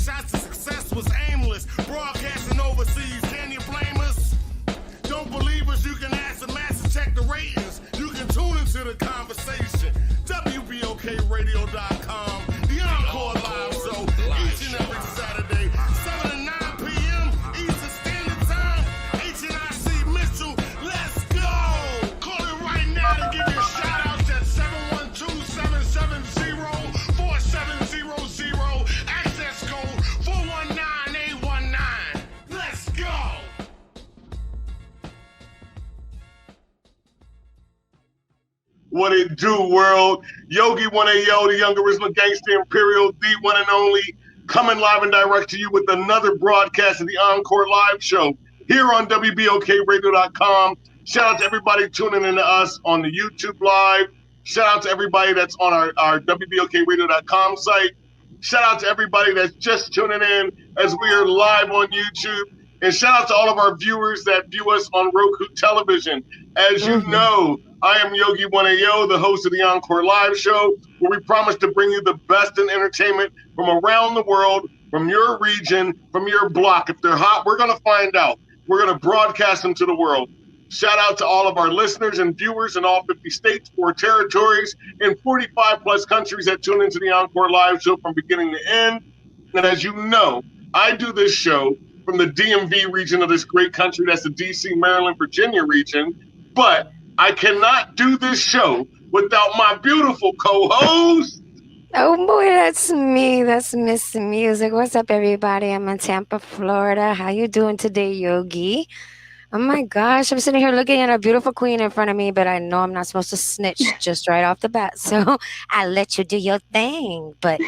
shots to success was aimless. Broadcasting overseas, can you blame us? Don't believe us, you can ask the masses, check the ratings. You can tune into the conversation. WBOKRadio.com, the Encore Live Show, each and every Saturday, 7 to 9 p.m. Eastern Standard Time. HNIC Mitchell, let's go! Call it right now to give you a shout out at 712-770-4700, access code 419819. Let's go! What it do, world? Yogi 1AO, the young original gangster imperial, the one and only, coming live and direct to you with another broadcast of the Encore Live Show here on WBOKRadio.com. Shout out to everybody tuning in to us on the YouTube Live. Shout out to everybody that's on our WBOKRadio.com site. Shout out to everybody that's just tuning in as we are live on YouTube. And shout out to all of our viewers that view us on Roku television. As you know, I am Yogi 1AO, the host of the Encore Live Show, where we promise to bring you the best in entertainment from around the world, from your region, from your block. If they're hot, we're going to find out. We're going to broadcast them to the world. Shout out to all of our listeners and viewers in all 50 states, 4 territories, and 45-plus countries that tune into the Encore Live Show from beginning to end. And as you know, I do this show from the DMV region of this great country. That's the D.C., Maryland, Virginia region. But I cannot do this show without my beautiful co-host. Oh boy, that's me. That's Miss Music. What's up, everybody? I'm in Tampa, Florida. How you doing today, Yogi? Oh my gosh, I'm sitting here looking at a beautiful queen in front of me, but I know I'm not supposed to snitch just right off the bat. So I'll let you do your thing. But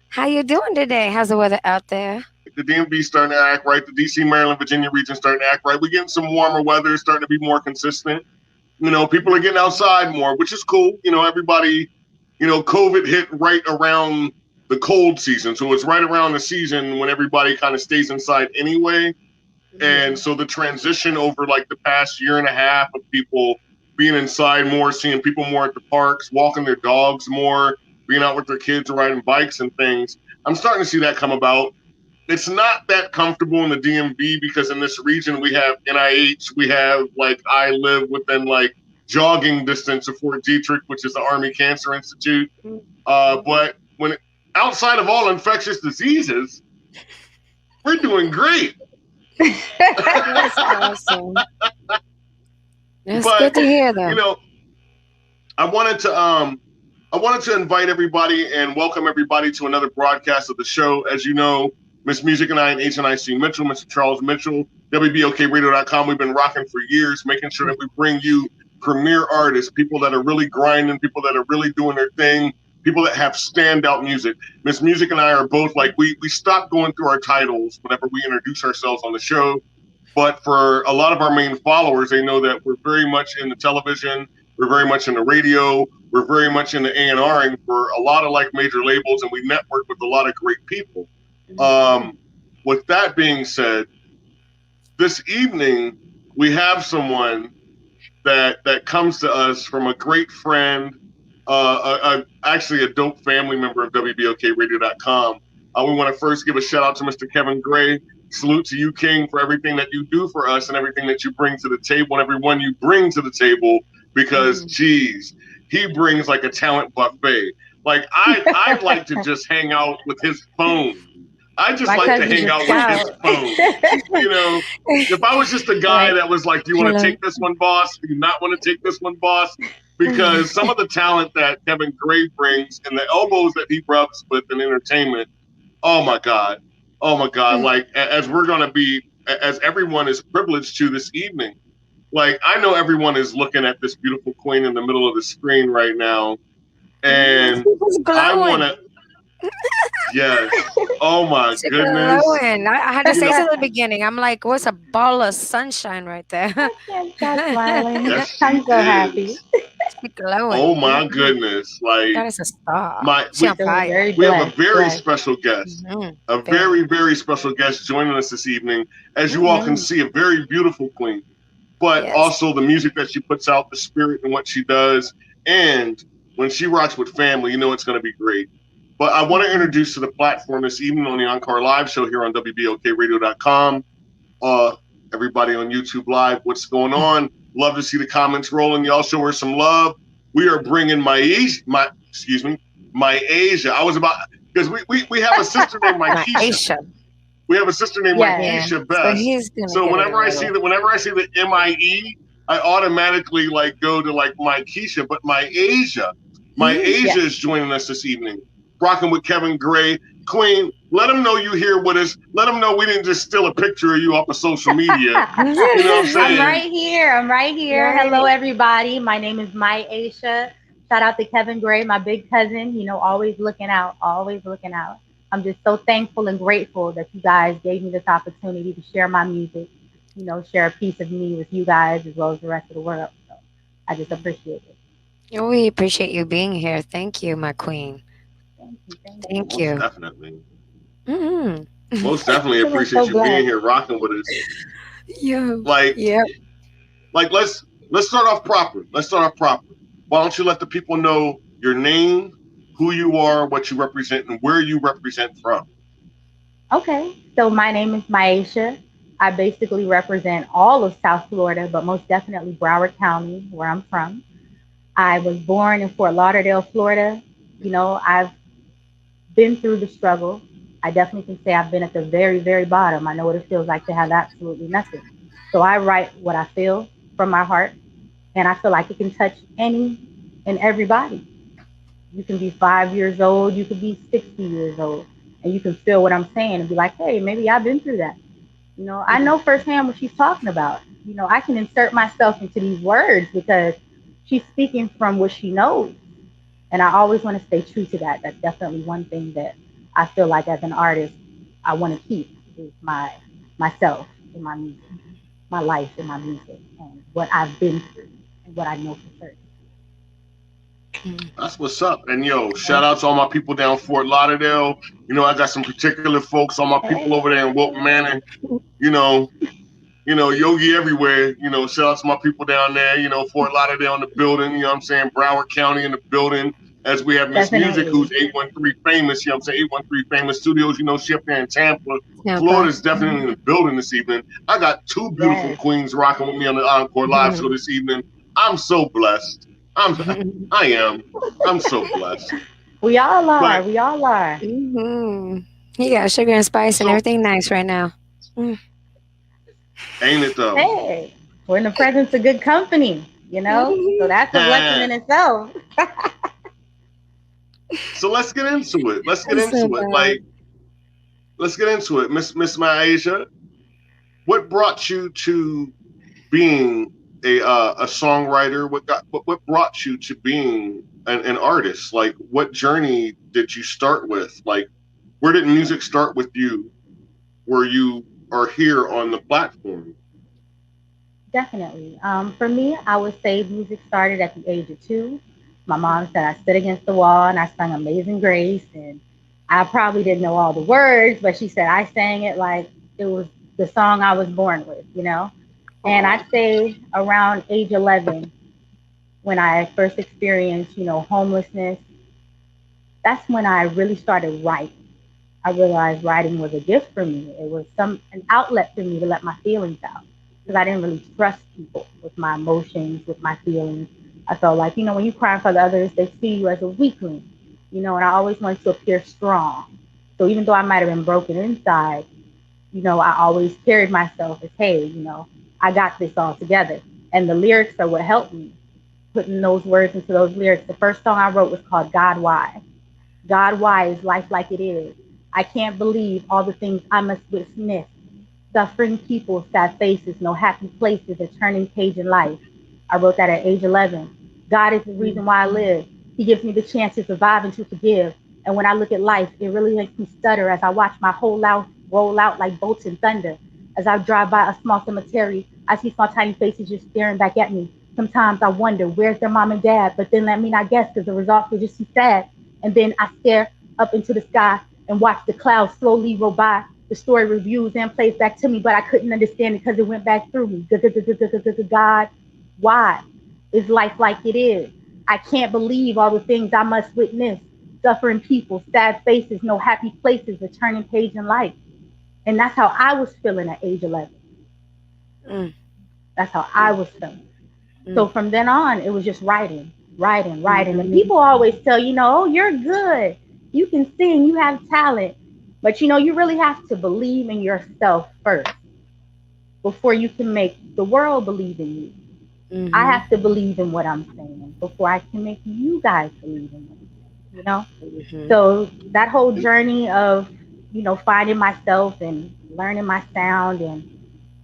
how you doing today? How's the weather out there? The DMV starting to act right. The D.C., Maryland, Virginia region starting to act right. We're getting some warmer weather, starting to be more consistent. You know, people are getting outside more, which is cool. You know, everybody, you know, COVID hit right around the cold season. So it's right around the season when everybody kind of stays inside anyway. And so the transition over like the past year and a half of people being inside more, seeing people more at the parks, walking their dogs more, being out with their kids, riding bikes and things. I'm starting to see that come about. It's not that comfortable in the DMV because in this region we have NIH, we have like I live within like jogging distance of Fort Detrick, which is the Army Cancer Institute. But when outside of all infectious diseases, we're doing great. That's awesome. That's good to hear, though. You know, I wanted to invite everybody and welcome everybody to another broadcast of the show. As you know, Miss Music and I and HNIC Mitchell, Mr. Charles Mitchell, WBOKRadio.com. We've been rocking for years, making sure that we bring you premier artists, people that are really grinding, people that are really doing their thing, people that have standout music. Miss Music and I are both like, we stopped going through our titles whenever we introduce ourselves on the show. But for a lot of our main followers, they know that we're very much in the television, we're very much in the radio, we're very much in the A&Ring for a lot of like major labels, and we network with a lot of great people. With that being said, this evening we have someone that comes to us from a great friend, actually a dope family member of WBOKRadio.com. We want to first give a shout out to Mr. Kevin Gray. Salute to you, King, for everything that you do for us and everything that you bring to the table and everyone you bring to the table, because geez, he brings like a talent buffet. Like I'd like to just hang out with his phone. I just like to hang out with his phone. You know, if I was just a guy that was like, do you want to take this one, boss? Do you not want to take this one, boss? Because some of the talent that Kevin Gray brings and the elbows that he rubs with in entertainment, oh my God. Like as we're going to be, as everyone is privileged to this evening, like I know everyone is looking at this beautiful queen in the middle of the screen right now. And I want to, yes. Oh my goodness. I had to say this at the beginning. I'm like, what's a ball of sunshine right there? That's smiling. I'm so happy. Oh my goodness. Like that is a star. We have a very special guest. A very, very special guest joining us this evening. As you all can see, a very beautiful queen. But also the music that she puts out, the spirit and what she does. And when she rocks with family, you know it's going to be great. But I want to introduce to the platform this evening on the Encore Live show here on WBOKRadio.com. Everybody on YouTube Live, what's going on? Love to see the comments rolling. Y'all show her some love. We are bringing MieAshia. I was about, because we have a sister named MieAshia. We have a sister named MieAshia Best. So whenever I see the MIE, I automatically like go to like MieAshia. But MieAshia is joining us this evening, rocking with Kevin Gray. Queen, let them know you here with us. Let them know we didn't just steal a picture of you off of social media. You know what I'm saying? I'm right here. Hello, everybody. My name is MieAshia. Shout out to Kevin Gray, my big cousin. You know, always looking out. I'm just so thankful and grateful that you guys gave me this opportunity to share my music, you know, share a piece of me with you guys as well as the rest of the world. So I just appreciate it. We appreciate you being here. Thank you, my queen. Thank you. Most definitely. Mm-hmm. Most definitely appreciate you being here, rocking with us. Like let's start off proper. Why don't you let the people know your name, who you are, what you represent, and where you represent from? Okay, so my name is MieAshia. I basically represent all of South Florida, but most definitely Broward County, where I'm from. I was born in Fort Lauderdale, Florida. You know, I've been through the struggle. I definitely can say I've been at the very, very bottom. I know what it feels like to have absolutely nothing. So I write what I feel from my heart, and I feel like it can touch any and everybody. You can be 5 years old, you could be 60 years old, and you can feel what I'm saying and be like, hey, maybe I've been through that. You know, I know firsthand what she's talking about. You know, I can insert myself into these words because she's speaking from what she knows. And I always want to stay true to that. That's definitely one thing that I feel like as an artist, I want to keep is myself in my music, my life in my music, and what I've been through and what I know for certain. That's what's up. And yo, shout out to all my people down Fort Lauderdale. You know, I got some particular folks, all my people over there in Wilton Manor. You know, Yogi everywhere. You know, shout out to my people down there. You know, Fort Lauderdale in the building. You know what I'm saying? Broward County in the building. As we have Miss Music, who's 813 Famous. You know what I'm saying? 813 Famous Studios. You know, she up there in Tampa. Florida's definitely in the building this evening. I got two beautiful queens rocking with me on the Encore Live show this evening. I'm so blessed. I'm so blessed. We all are. Mm-hmm. You got sugar and spice and everything nice right now. Ain't it though? Hey, we're in the presence of good company, you know? So that's a blessing in itself. So let's get into it. Let's get into it. Miss MieAshia, what brought you to being a songwriter? What brought you to being an artist? Like, what journey did you start with? Like, where did music start with you, where you are here on the platform? Definitely. For me, I would say music started at the age of 2. My mom said I stood against the wall and I sang Amazing Grace, and I probably didn't know all the words, but she said I sang it like it was the song I was born with, you know? And I'd say around age 11, when I first experienced, you know, homelessness, that's when I really started writing. I realized writing was a gift for me. It was an outlet for me to let my feelings out, because I didn't really trust people with my emotions, with my feelings. I felt like, you know, when you cry for the others, they see you as a weakling, you know, and I always wanted to appear strong. So even though I might have been broken inside, you know, I always carried myself as, hey, you know, I got this all together. And the lyrics are what helped me, putting those words into those lyrics. The first song I wrote was called God, Why? God, why is life like it is? I can't believe all the things I must witness. Suffering people, sad faces, no happy places, a turning page in life. I wrote that at age 11. God is the reason why I live. He gives me the chance to survive and to forgive. And when I look at life, it really makes me stutter as I watch my whole life roll out like bolts and thunder. As I drive by a small cemetery, I see small tiny faces just staring back at me. Sometimes I wonder, where's their mom and dad? But then let me not guess, because the results were just too sad. And then I stare up into the sky and watch the clouds slowly roll by. The story reviews and plays back to me, but I couldn't understand it because it went back through me. God, why is life like it is? I can't believe all the things I must witness. suffering people, sad faces, no happy places, a turning page in life. And that's how I was feeling at age 11. Mm, That's how I was feeling. So mm, from then on, it was just writing, writing, writing. And people always tell you, oh, you're good. You can sing, you have talent. But you really have to believe in yourself first before you can make the world believe in you. I mm-hmm, have to believe in what I'm saying before I can make you guys believe in what I'm saying. mm-hmm. So that whole journey of, finding myself and learning my sound and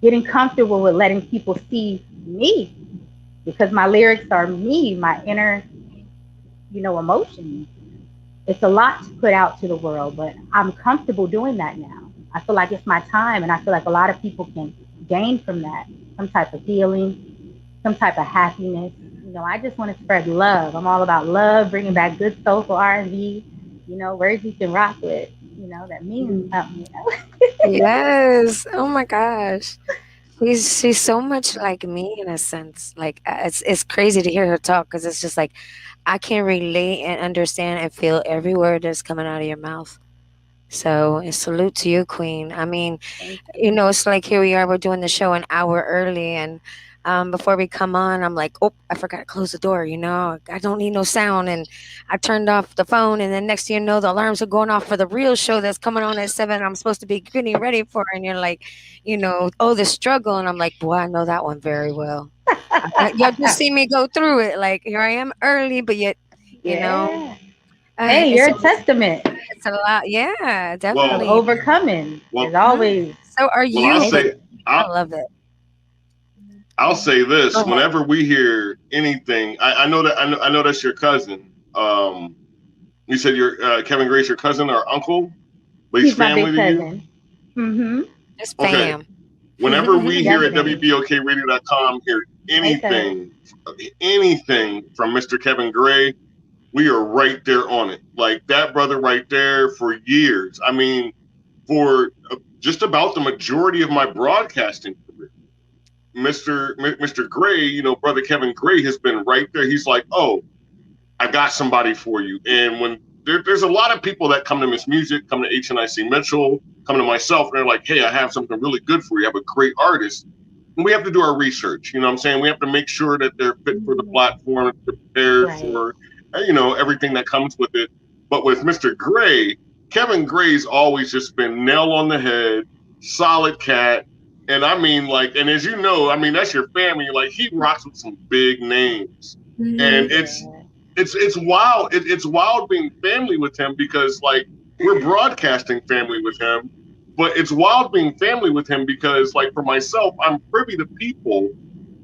getting comfortable with letting people see me because my lyrics are me, my inner, emotions. It's a lot to put out to the world, but I'm comfortable doing that now. I feel like it's my time, and I feel like a lot of people can gain from that some type of healing, some type of happiness. I just want to spread love. I'm all about love, bringing back good soulful R&B, words you can rock with, that means something. Yes. Oh my gosh. She's so much like me in a sense. Like it's crazy to hear her talk because it's just like I can relate and understand and feel every word that's coming out of your mouth. So, and salute to you, Queen. I mean, Thank it's like here we are, we're doing the show an hour early, and before we come on, I'm like, oh, I forgot to close the door. I don't need no sound, and I turned off the phone, and then next thing you know, the alarms are going off for the real show that's coming on at 7. I'm supposed to be getting ready for, and you're like, oh, the struggle, and I'm like, boy, I know that one very well. Y'all just see me go through it. Like here I am early, but yet, you know, Yeah. Hey, you're it's a testament it's a lot. Yeah, of Well, definitely. overcoming. There's well, Mhm. always So are well. I'll you? maybe. say, I I'll, love it. I'll say Go this. ahead. Whenever we hear anything, I know that I know that's your cousin. You said your Kevin Grace, your cousin or uncle, but he's He's my family big to you. cousin. Mm-hmm. It's Okay. fam. Whenever we here at Definitely. WBOKRadio.com hear Right there. anything from Mr. Kevin Gray, we are right there on it. Like that brother right there for years. I mean, for just about the majority of my broadcasting career, Mr. Gray, brother Kevin Gray has been right there. He's like, oh, I got somebody for you. And when there's a lot of people that come to Miss Music, come to HNIC Mitchell, come to myself, and they're like, hey, I have something really good for you. I have a great artist. And we have to do our research. You know what I'm saying? We have to make sure that they're fit for the platform, prepared Right. for, everything that comes with it. But with Mr. Gray, Kevin Gray's always just been nail on the head, solid cat. And I mean, like, and as you know, I mean, that's your family. Like, he rocks with some big names. And Hmm. Yeah. it's wild. It's wild being family with him because like we're broadcasting family with him, but it's wild being family with him because like for myself, I'm privy to people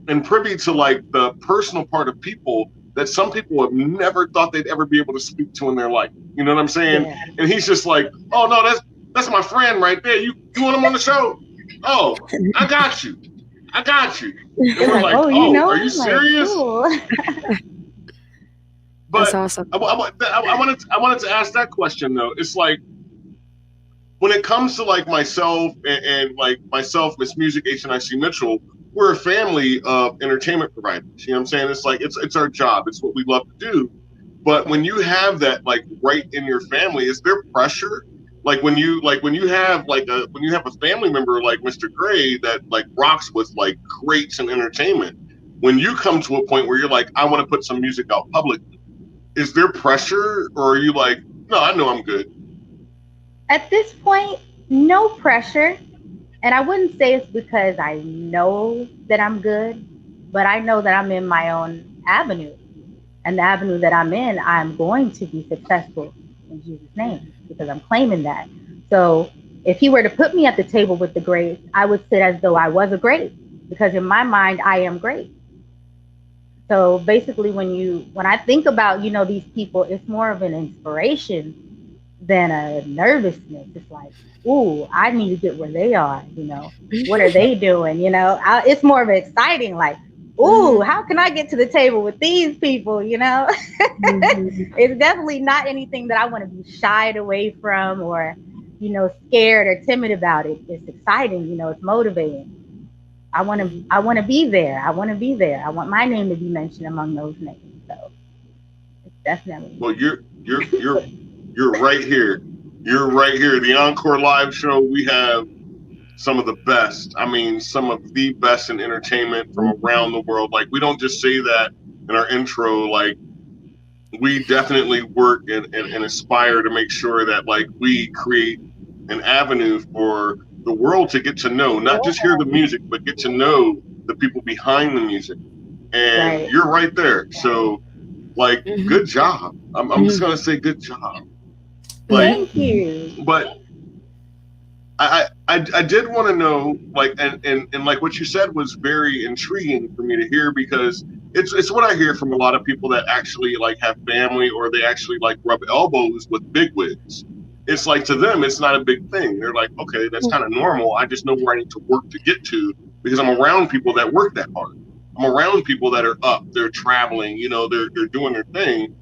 and privy to like the personal part of people that some people have never thought they'd ever be able to speak to in their life. You know what I'm saying? Yeah. And he's just like, oh no, that's my friend right there. You want him on the show? Oh, I got you. I got you. And They're we're like, like, oh, you oh, know are you him? Like, serious? cool. That's But awesome. I wanted to ask that question though. It's like when it comes to like myself and like myself, Miss Music, HNIC Mitchell, we're a family of entertainment providers. You know what I'm saying? It's like it's our job. It's what we love to do. But when Right. you have that like right in your family, is there pressure? Like when you have when you have a family member like Mr. Gray that like rocks with like greats and entertainment, when you come to a point where you're like, I want to put some music out publicly, is there pressure or are you like, no, I know I'm good? At this point, no pressure. And I wouldn't say it's because I know that I'm good, but I know that I'm in my own avenue. And the avenue that I'm in, I'm going to be successful in Jesus' name because I'm claiming that. So if he were to put me at the table with the greats, I would sit as though I was a great because in my mind, I am great. So basically, when I think about these people, it's more of an inspiration than a nervousness. It's like, ooh, I need to get where they are. What are they doing? It's more of exciting. Like, ooh, Hmm. how can I get to the table with these people? Hmm. It's definitely not anything that I want to be shied away from or scared or timid about it. It's exciting. It's motivating. I want to be there. I want to be there. I want my name to be mentioned among those names. So it's definitely Well, you're You're right here. You're right here. The Encore live show, we have some of the best. I mean, some of the best in entertainment from around the world. Like, we don't just say that in our intro. Like, we definitely work and aspire to make sure that, like, we create an avenue for the world to get to know, not just hear the music, but get to know the people behind the music. And you're right there. So, like, good job. I'm just going to say good job. Like, thank you. But I did want to know, like, and like what you said was very intriguing for me to hear, because it's what I hear from a lot of people that actually, like, have family, or they actually, like, rub elbows with bigwigs. It's like, to them, it's not a big thing. They're like, okay, that's kind of normal. I just know where I need to work to get to, because I'm around people that work that hard. I'm around people that are up, they're traveling, you know, they're doing their thing.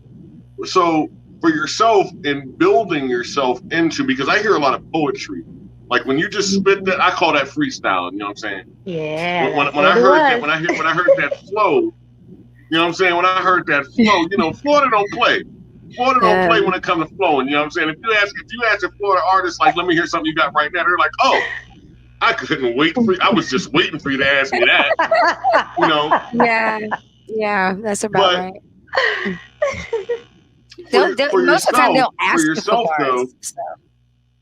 So for yourself, and building yourself into, because I hear a lot of poetry. Like, when you just spit that, I call that freestyle. You know what I'm saying? Yeah. When I heard that, when I heard that flow, you know what I'm saying? When I heard that flow, you know, Florida don't play. Florida don't play when it comes to flowing. You know what I'm saying? If you ask a Florida artist, like, let me hear something you got right now, they're like, oh, I couldn't wait for you. I was just waiting for you to ask me that. You know? Yeah, that's about right. For most of the time they'll ask you for bars,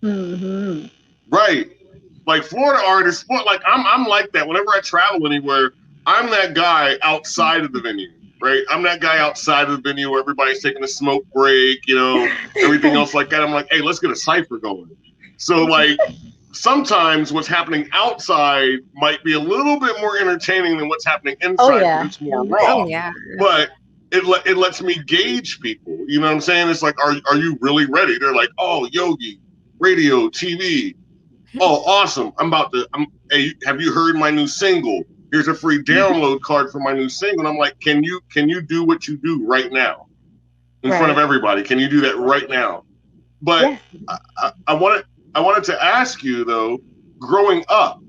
though. Right. Like, Florida artists, like, I'm like that. Whenever I travel anywhere, I'm that guy outside of the venue, right? I'm that guy outside of the venue where everybody's taking a smoke break, you know, everything else like that. I'm like, hey, let's get a cipher going. So, like, sometimes what's happening outside might be a little bit more entertaining than what's happening inside, because it's more raw. But it lets me gauge people. You know what I'm saying? It's like, are you really ready? They're like, oh, Yogi, radio, TV. Oh, awesome. Hey, have you heard my new single? Here's a free download card for my new single. And I'm like, can you do what you do right now in front of everybody? Can you do that right now? But I wanted to ask you, though, growing up,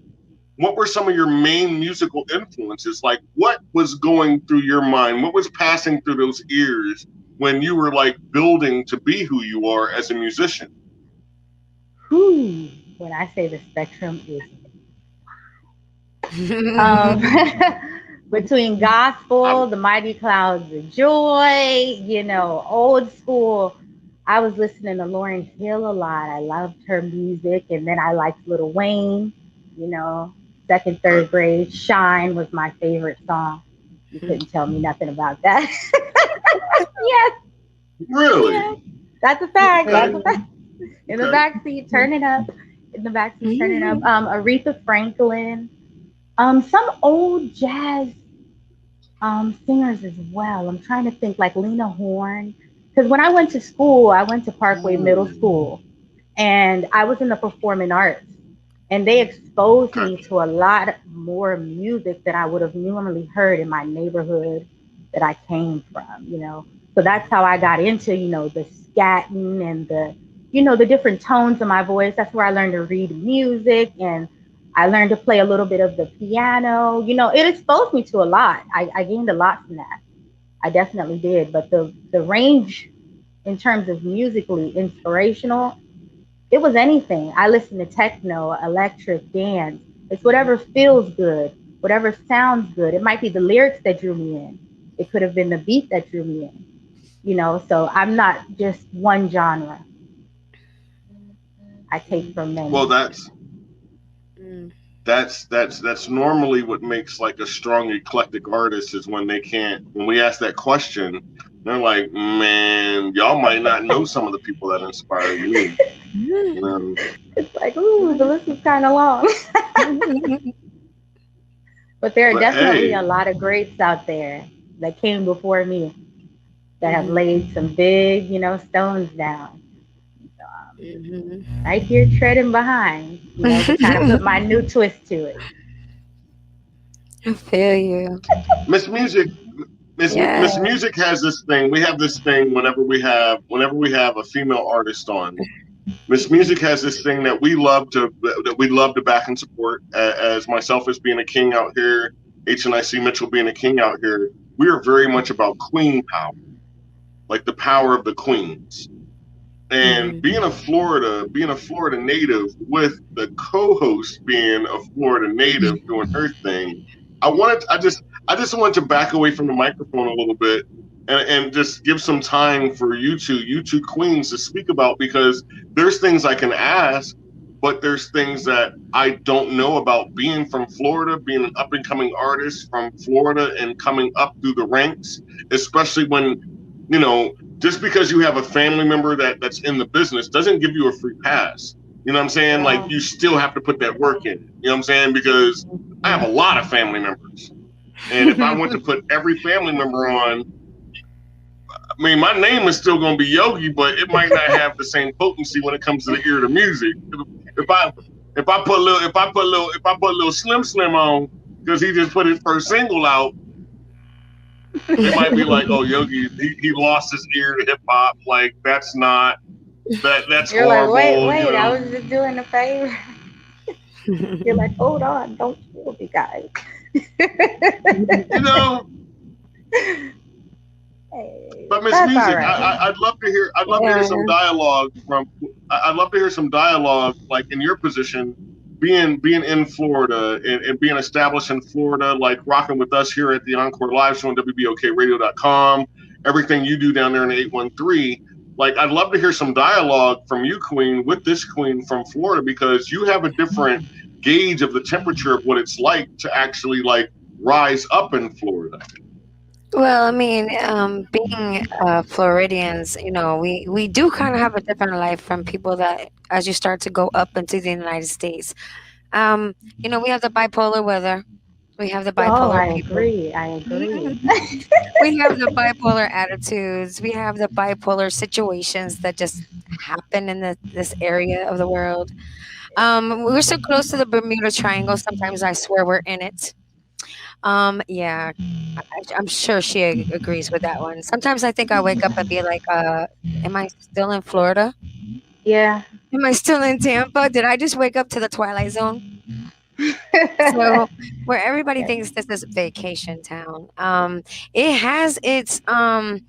what were some of your main musical influences? Like, what was going through your mind? What was passing through those ears when you were, like, building to be who you are as a musician? When I say the spectrum is between gospel, the Mighty Clouds of Joy, you know, old school. I was listening to Lauryn Hill a lot. I loved her music. And then I liked Lil Wayne, you know, second, third grade. Shine was my favorite song. You couldn't tell me nothing about that. Yes. Really? Yes. That's a fact. That's a fact. In the backseat, turn it up. In the backseat, turn it up. Aretha Franklin. Some old jazz singers as well. I'm trying to think, like Lena Horne. Because when I went to school, I went to Parkway Middle School, and I was in the performing arts. And they exposed me to a lot more music that I would have normally heard in my neighborhood that I came from, you know. So that's how I got into, you know, the scatting and the, you know, the different tones of my voice. That's where I learned to read music, and I learned to play a little bit of the piano. You know, it exposed me to a lot. I gained a lot from that. I definitely did. But the range in terms of musically inspirational, it was anything. I listened to techno, electric, dance. It's whatever feels good, whatever sounds good. It might be the lyrics that drew me in. It could have been the beat that drew me in. You know, so I'm not just one genre. I take from many. Well, that's normally what makes, like, a strong eclectic artist, is when we ask that question, they're like, man, y'all might not know some of the people that inspire you. It's like, ooh, the list is kind of long. But there are definitely a lot of greats out there that came before me that have laid some big, you know, stones down. Right here treading behind, you know, to kind of put my new twist to it. I feel you. Miss Music has this thing. We have this thing whenever we have a female artist on. Miss Music has this thing that we love to back and support. As myself as being a king out here, HNIC Mitchell being a king out here, we are very much about queen power, like the power of the queens. And being a Florida native with the co-host being a Florida native doing her thing, I just wanted to back away from the microphone a little bit and just give some time for you two queens to speak about, because there's things I can ask, but there's things that I don't know about being from Florida, being an up and coming artist from Florida and coming up through the ranks, especially when, just because you have a family member that's in the business doesn't give you a free pass. You know what I'm saying? Like, you still have to put that work in. You know what I'm saying? Because I have a lot of family members. And if I went to put every family member on, I mean, my name is still going to be Yogi, but it might not have the same potency when it comes to the ear of the music. If I put a little Slim on because he just put his first single out, they might be like, "Oh, Yogi, he lost his ear to hip hop. Like, that's You're horrible." Like, wait, I was just doing a favor. You're like, hold on, don't kill me, guys. Hey, But Miss Music, right. I'd love to hear some dialogue I'd love to hear some dialogue, like in your position, being in Florida and being established in Florida, like rocking with us here at the Encore Live Show on WBOKRadio.com, everything you do down there in the 813. Like, I'd love to hear some dialogue from you, Queen, with this queen from Florida, because you have a different gauge of the temperature of what it's like to actually like rise up in Florida. Well, I mean, being Floridians, we do kind of have a different life from people that, as you start to go up into the United States, we have the bipolar weather. We have the bipolar people. I agree. We have the bipolar attitudes. We have the bipolar situations that just happen in this area of the world. We're so close to the Bermuda Triangle. Sometimes I swear we're in it. Yeah, I'm sure she agrees with that one. Sometimes I think I wake up and be like, am I still in Florida? Yeah. Am I still in Tampa? Did I just wake up to the Twilight Zone? So, where everybody thinks this is vacation town, it has its, for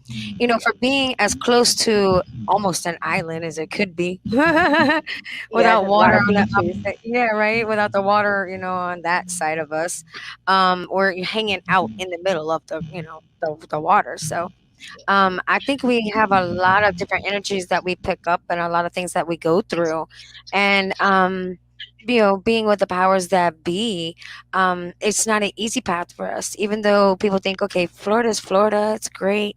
being as close to almost an island as it could be, without water on the opposite, right, without the water, on that side of us, or you're hanging out in the middle of the water. So, I think we have a lot of different energies that we pick up and a lot of things that we go through, and being with the powers that be, it's not an easy path for us. Even though people think, okay, Florida's Florida, it's great.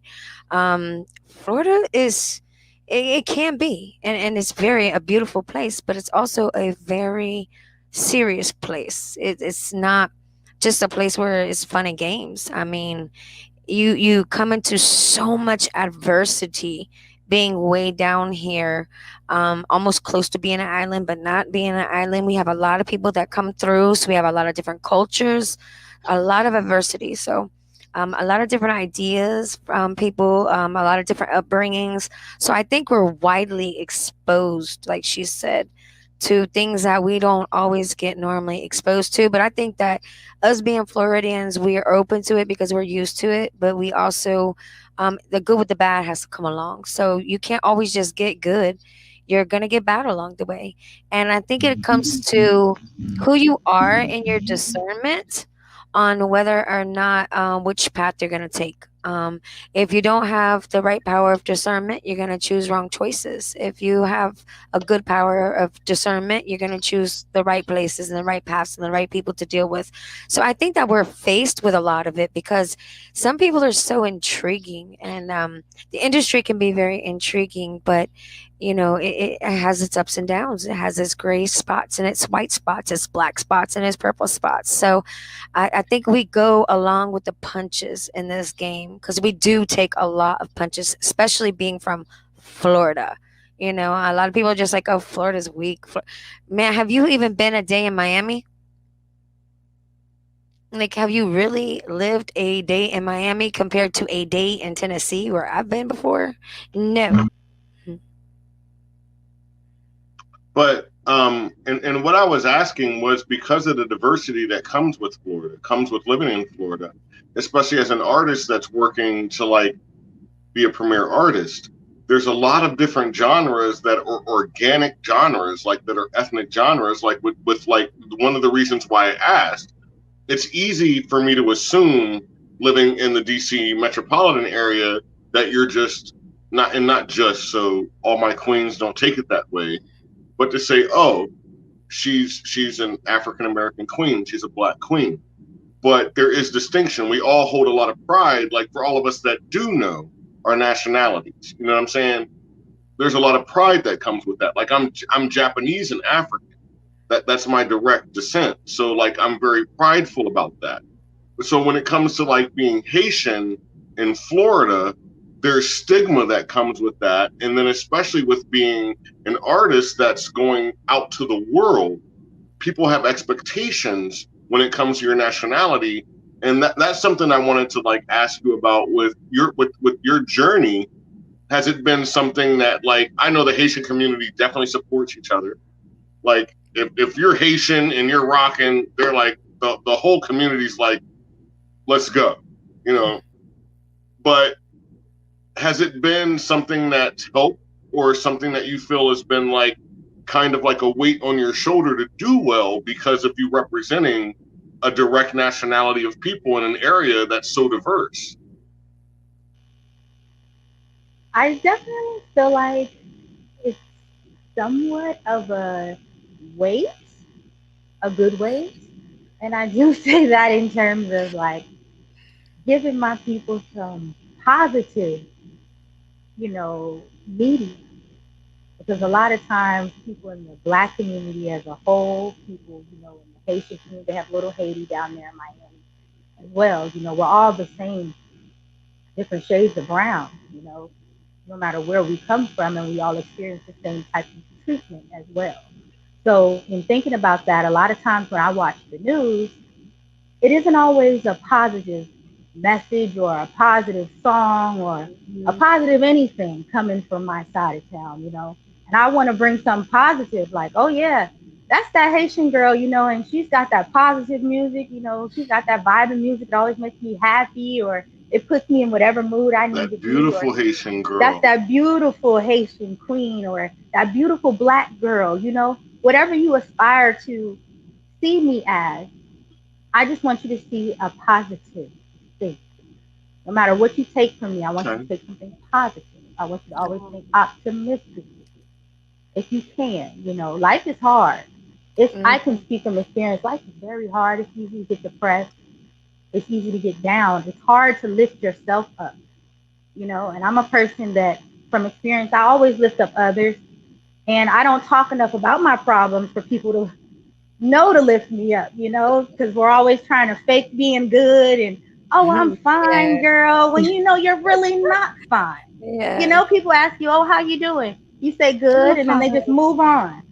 Florida is, it can be, and it's a beautiful place, but it's also a very serious place. It's not just a place where it's fun and games. I mean, you come into so much adversity being way down here, almost close to being an island, but not being an island. We have a lot of people that come through, so we have a lot of different cultures, a lot of adversity. So a lot of different ideas from people, a lot of different upbringings. So I think we're widely exposed, like she said, to things that we don't always get normally exposed to. But I think that us being Floridians, we are open to it because we're used to it. But we also, the good with the bad has to come along. So you can't always just get good. You're going to get bad along the way. And I think it comes to who you are and your discernment on whether or not which path you're going to take. If you don't have the right power of discernment, you're going to choose wrong choices. If you have a good power of discernment, you're going to choose the right places and the right paths and the right people to deal with. So I think that we're faced with a lot of it because some people are so intriguing, and the industry can be very intriguing, but it has its ups and downs. It has its gray spots and its white spots, its black spots and its purple spots. So I think we go along with the punches in this game because we do take a lot of punches, especially being from Florida. A lot of people are just like, oh, Florida's weak. Man, have you even been a day in Miami? Like, have you really lived a day in Miami compared to a day in Tennessee where I've been before? No. But and what I was asking was because of the diversity that comes with Florida, comes with living in Florida, especially as an artist that's working to like be a premier artist. there's a lot of different genres that are organic genres, like that are ethnic genres, like with like one of the reasons why I asked, it's easy for me to assume living in the DC metropolitan area that you're just not just, so all my queens don't take it that way, but to say, oh, she's an African American queen, she's a Black queen. But there is distinction. We all hold a lot of pride, like for all of us that do know our nationalities. You know what I'm saying? There's a lot of pride that comes with that. Like I'm Japanese and African. That's my direct descent. So like I'm very prideful about that. So when it comes to like being Haitian in Florida, there's stigma that comes with that. And then especially with being an artist that's going out to the world, people have expectations when it comes to your nationality. And that's something I wanted to like ask you about with your journey. Has it been something that, like, I know the Haitian community definitely supports each other. Like if you're Haitian and you're rocking, they're like the whole community's like, let's go, you know. But has it been something that's helped, or something that you feel has been like kind of like a weight on your shoulder to do well because of you representing a direct nationality of people in an area that's so diverse? I definitely feel like it's somewhat of a weight, a good weight. And I do say that in terms of like giving my people some positive, media. Because a lot of times people in the Black community as a whole, people, in the Haitian community, they have Little Haiti down there in Miami as well. We're all the same, different shades of brown, no matter where we come from, and we all experience the same type of treatment as well. So in thinking about that, a lot of times when I watch the news, it isn't always a positive message or a positive song or a positive anything coming from my side of town, And I want to bring something positive, like, oh yeah, that's that Haitian girl, and she's got that positive music, she's got that vibing music that always makes me happy, or it puts me in whatever mood I need to That be. beautiful Haitian girl. That's that beautiful Haitian queen, or that beautiful Black girl, whatever you aspire to see me as. I just want you to see a positive thing. No matter what you take from me, I want you to take something positive. I want you to always think optimistic. If you can, life is hard. I can speak from experience. Life is very hard. It's easy to get depressed. It's easy to get down. It's hard to lift yourself up, and I'm a person that, from experience, I always lift up others. And I don't talk enough about my problems for people to know to lift me up, because we're always trying to fake being good and, oh, I'm fine, girl, when you're really not fine. Yeah. People ask you, oh, how you doing? You say good, and then they just move on.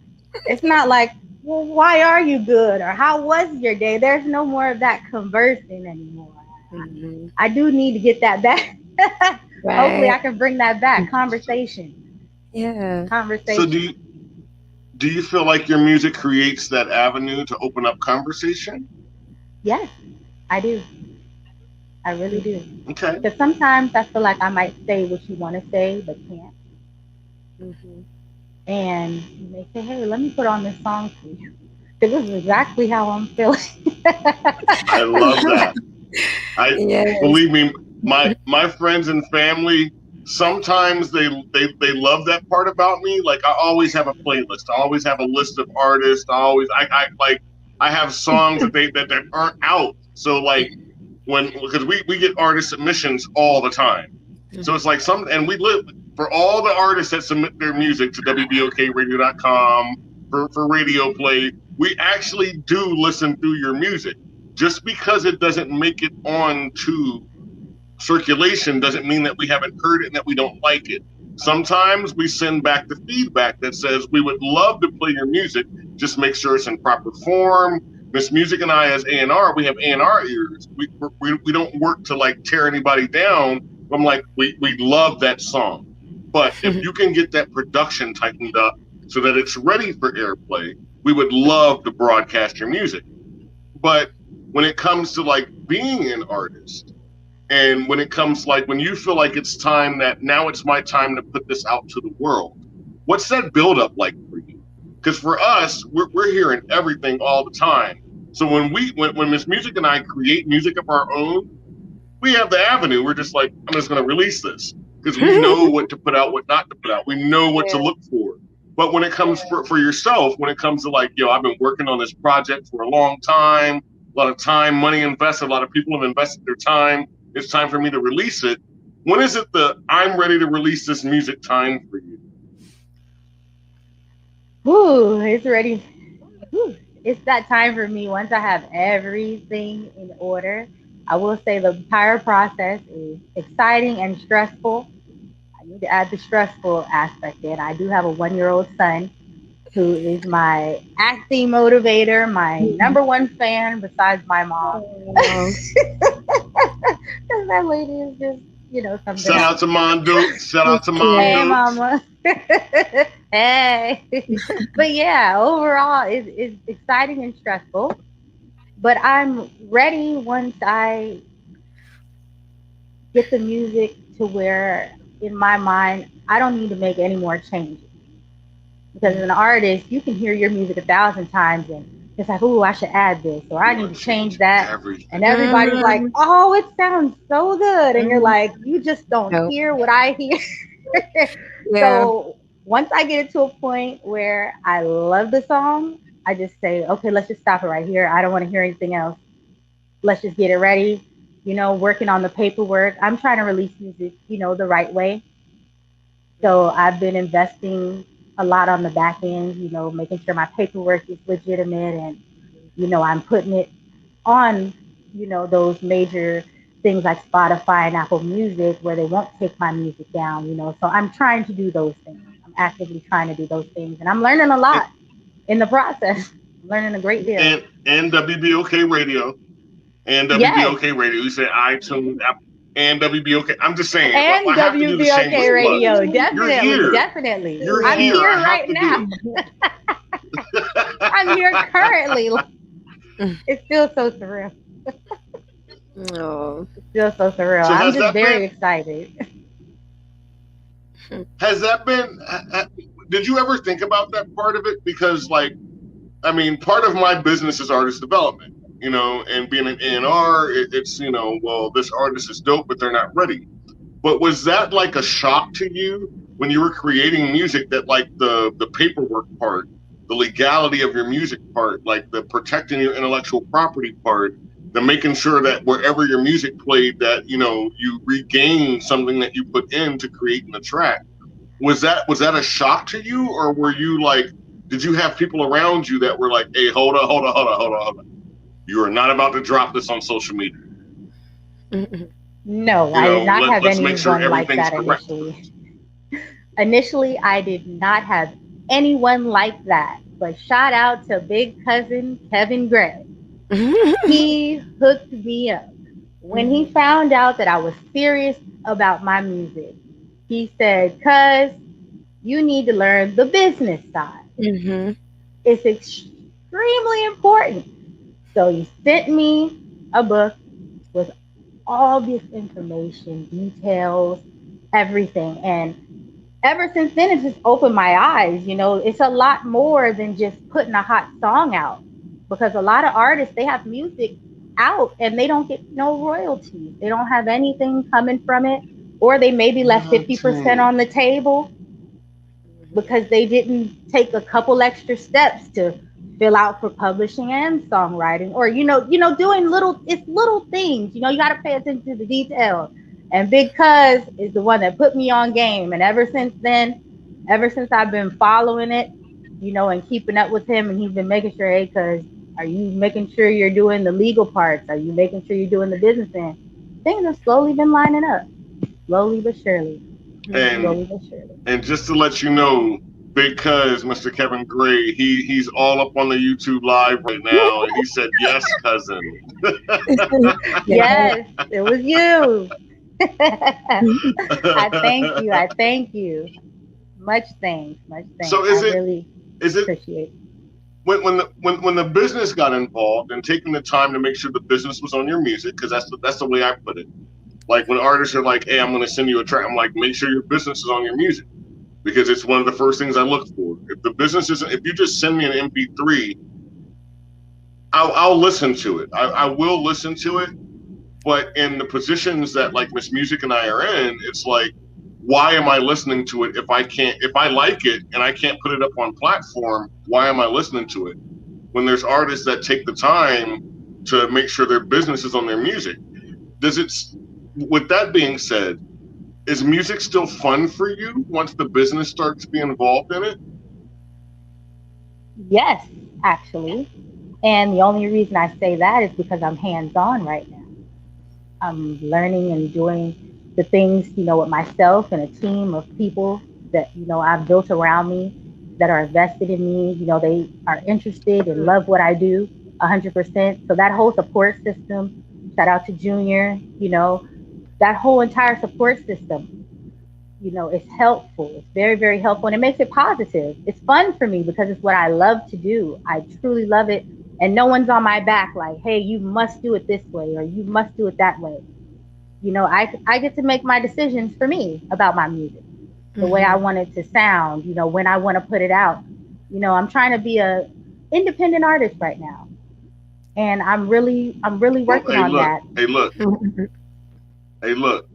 It's not like, well, why are you good? Or how was your day? There's no more of that conversing anymore. Mm-hmm. I do need to get that back. Right. Hopefully I can bring that back. Conversation. Yeah. Conversation. So do you feel like your music creates that avenue to open up conversation? Yes, I do. I really do. Okay. Because sometimes I feel like I might say what you want to say, but can't. Mm-hmm. And you may say, hey, let me put on this song for you. Because this is exactly how I'm feeling. I love that. Yes. Believe me, my friends and family, sometimes they love that part about me. Like I always have a playlist. I always have a list of artists. I have songs that aren't out. So like because we get artist submissions all the time. So it's like and we live for all the artists that submit their music to WBOKRadio.com for radio play. We actually do listen through your music. Just because it doesn't make it on to circulation doesn't mean that we haven't heard it and that we don't like it. Sometimes we send back the feedback that says we would love to play your music, just make sure it's in proper form. Miss Music and I, as A&R, we have A&R ears. We don't work to like tear anybody down. I'm like, we love that song. But if you can get that production tightened up so that it's ready for airplay, we would love to broadcast your music. But when it comes to like being an artist, And when it comes, like, when you feel like it's time that now it's my time to put this out to the world, what's that buildup like for you? Because for us, we're hearing everything all the time. So when Miss Music and I create music of our own, we have the avenue. We're just like, I'm just going to release this because we know what to put out, what not to put out. We know what to look for. But when it comes for yourself, when it comes to like, I've been working on this project for a long time, a lot of time, money invested, a lot of people have invested their time. It's time for me to release it. When is it I'm ready to release this music time for you? Ooh, it's ready. Ooh, it's that time for me once I have everything in order. I will say the entire process is exciting and stressful. I need to add the stressful aspect in. I do have a 1-year-old son who is my acting motivator, my number one fan besides my mom. Because that lady is just, something. Shout out to Mondo. Shout out to Mondo. Hey, mama. Hey. But yeah, overall, it's exciting and stressful. But I'm ready once I get the music to where, in my mind, I don't need to make any more changes. Because as an artist, you can hear your music 1,000 times and it's like, ooh, I should add this or I need to change that. And everybody's like, oh, it sounds so good. And you're like, you just don't hear what I hear. So once I get it to a point where I love the song, I just say, okay, let's just stop it right here. I don't want to hear anything else. Let's just get it ready. Working on the paperwork. I'm trying to release music, the right way. So I've been investing a lot on the back end, making sure my paperwork is legitimate and, I'm putting it on, those major things like Spotify and Apple Music where they won't take my music down, So I'm trying to do those things. I'm actively trying to do those things. And I'm learning a lot in the process. I'm learning a great deal. And WBOK Radio. And WBOK Radio. You say iTunes, Apple. And WBOK. I'm just saying. And WBOK Radio. Definitely. I'm here right now. I'm here currently. It feels so surreal. Oh. It feels so surreal. So I'm just very excited. Has that been, did you ever think about that part of it? Because part of my business is artist development. And being an A&R, it's, well, this artist is dope, but they're not ready. But was that like a shock to you when you were creating music that like the paperwork part, the legality of your music part, like the protecting your intellectual property part, the making sure that wherever your music played that, you regain something that you put into creating the track? Was that a shock to you? Or were you like, did you have people around you that were like, hey, hold on. You are not about to drop this on social media. No, I did not have anyone like that initially. Initially, I did not have anyone like that. But shout out to big cousin Kevin Gray. He hooked me up. When he found out that I was serious about my music, he said, cuz you need to learn the business side. It's extremely important. So he sent me a book with all this information, details, everything. And ever since then, it's just opened my eyes. It's a lot more than just putting a hot song out. Because a lot of artists, they have music out and they don't get no royalties. They don't have anything coming from it. Or they maybe left 50% on the table because they didn't take a couple extra steps to fill out for publishing and songwriting, or doing little things. You got to pay attention to the details. And Big Cuz is the one that put me on game. And ever since I've been following it, and keeping up with him, and he's been making sure, hey, Cuz, are you making sure you're doing the legal parts? Are you making sure you're doing the business end? Things have slowly been lining up, slowly but surely. And just to let you know, because Mr. Kevin Gray, he's all up on the YouTube live right now, and he said, yes, cousin. Yes, it was you. I thank you. Much thanks. So is it appreciate it. When the business got involved and taking the time to make sure the business was on your music, because that's the way I put it. Like when artists are like, hey, I'm going to send you a track, I'm like, make sure your business is on your music, because it's one of the first things I look for. If the business isn't, if you just send me an MP3, I'll listen to it. I will listen to it. But in the positions that like Miss Music and I are in, it's like, why am I listening to it if I like it and I can't put it up on platform, why am I listening to it? When there's artists that take the time to make sure their business is on their music. With that being said, is music still fun for you once the business starts to be involved in it? Yes, actually. And the only reason I say that is because I'm hands-on right now. I'm learning and doing the things, with myself and a team of people that, I've built around me that are invested in me. They are interested and love what I do 100%. So that whole support system, shout out to Junior, that whole entire support system, is helpful. It's very, very helpful, and it makes it positive. It's fun for me because it's what I love to do. I truly love it. And no one's on my back like, hey, you must do it this way or you must do it that way. I get to make my decisions for me about my music, the way I want it to sound, when I want to put it out. I'm trying to be a independent artist right now. And I'm really working on that. Hey, look.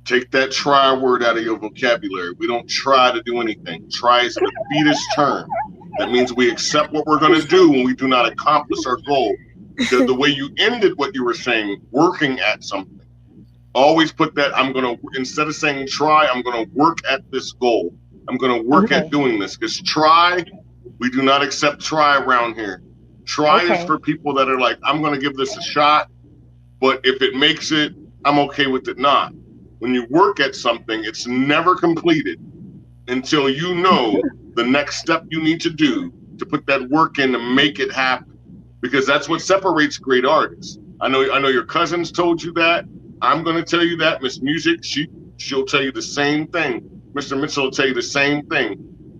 Take that try word out of your vocabulary. We don't try to do anything. Try is a defeatist term. That means we accept what we're going to do when we do not accomplish our goal. The way you ended what you were saying, working at something. Always put that, instead of saying try, I'm going to work at this goal. I'm going to work at doing this. Because try, we do not accept try around here. Try is for people that are like, I'm going to give this a shot, but if it makes it, I'm okay with it not. When you work at something, it's never completed until you know the next step you need to do to put that work in to make it happen. Because that's what separates great artists. I know your cousins told you that. I'm going to tell you that. Miss Music, she'll tell you the same thing. Mr. Mitchell will tell you the same thing.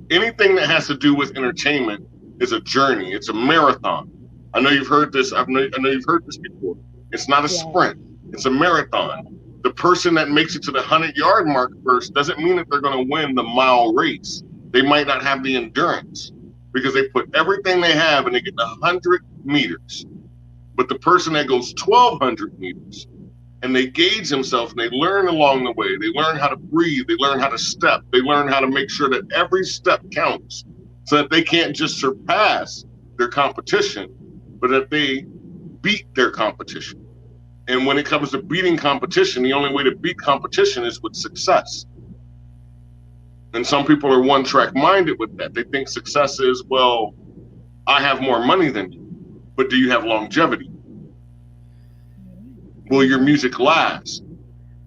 Anything that has to do with entertainment is a journey. It's a marathon. I know you've heard this. I know you've heard this before. It's not a sprint. It's a marathon. The person that makes it to the 100-yard mark first doesn't mean that they're going to win the mile race. They might not have the endurance because they put everything they have and they get the 100 meters. But the person that goes 1,200 meters and they gauge themselves and they learn along the way, they learn how to breathe, they learn how to step, they learn how to make sure that every step counts so that they can't just surpass their competition, but that they beat their competition. And when it comes to beating competition, the only way to beat competition is with success. And some people are one-track minded with that. They think success is, well, I have more money than you, but do you have longevity? Will your music last?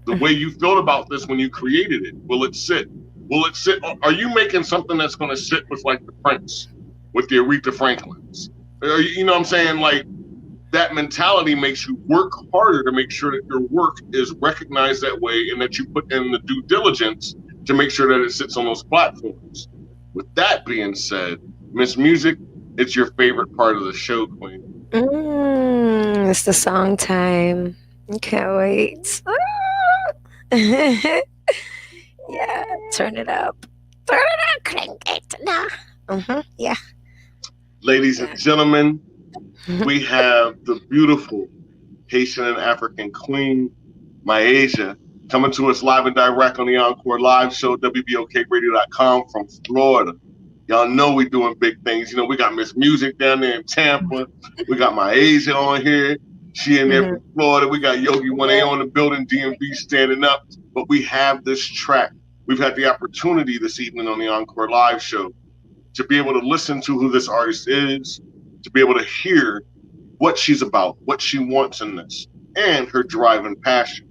The way you felt about this when you created it, will it sit? Will it sit? Are you making something that's going to sit with like the Prince, with the Aretha Franklins? You know what I'm saying? Like, that mentality makes you work harder to make sure that your work is recognized that way and that you put in the due diligence to make sure that it sits on those platforms. With that being said, Miss Music, it's your favorite part of the show, Queen. It's the song time. I can't wait. Yeah, turn it up. Turn it up, crank it now. Yeah. Ladies and gentlemen, we have the beautiful Haitian and African queen, MieAshia, coming to us live and direct on the Encore live show, WBOKRadio.com from Florida. Y'all know we doing big things. We got Miss Music down there in Tampa. We got MieAshia on here. She in there from Florida. We got Yogi 1A on the building, DMV standing up. But we have this track. We've had the opportunity this evening on the Encore live show to be able to listen to who this artist is, to be able to hear what she's about, what she wants in this, and her drive and passion.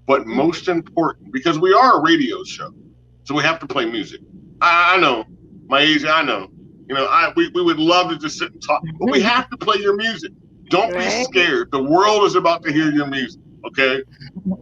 But most important, because we are a radio show, so we have to play music. I know, MieAshia, I know. We would love to just sit and talk, but we have to play your music. Don't be scared. The world is about to hear your music, okay?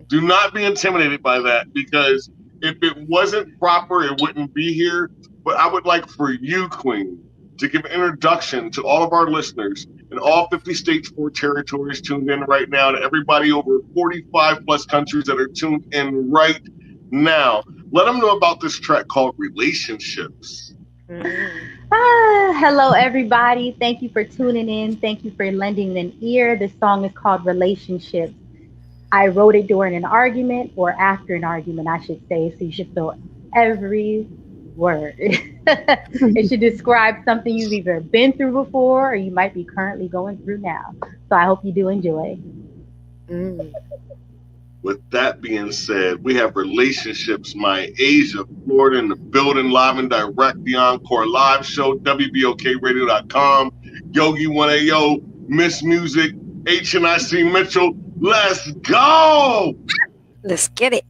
Do not be intimidated by that, because if it wasn't proper, it wouldn't be here. But I would like for you, Queen, to give an introduction to all of our listeners in all 50 states, 4 territories tuned in right now, and everybody over 45 plus countries that are tuned in right now. Let them know about this track called Relationships. Hello, everybody. Thank you for tuning in. Thank you for lending an ear. This song is called Relationships. I wrote it during an argument, or after an argument, I should say, so you should feel every word. It should describe something you've either been through before or you might be currently going through now. So I hope you do enjoy. With that being said, we have Relationships, MieAshia, Florida in the building, live and direct, the Encore live show, WBOKRadio.com. Yogi 1AO, Miss Music, HNIC Mitchell. Let's go! Let's get it.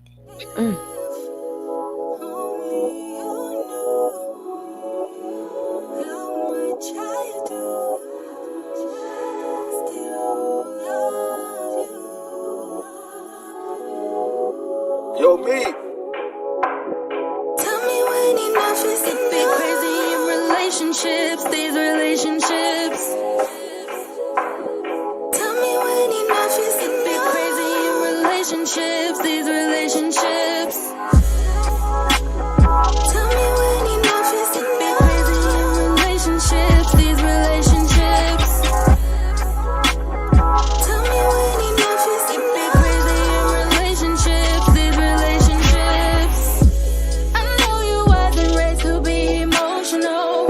Yo, me. Tell me when enough is enough. Be crazy in relationships, these relationships. Tell me when enough is enough. Be crazy in relationships, these relationships. Tell me when enough is enough. Be crazy in relationships, these relationships. Tell me when enough is enough. Be crazy in relationships, these relationships. I know you wasn't raised to be emotional.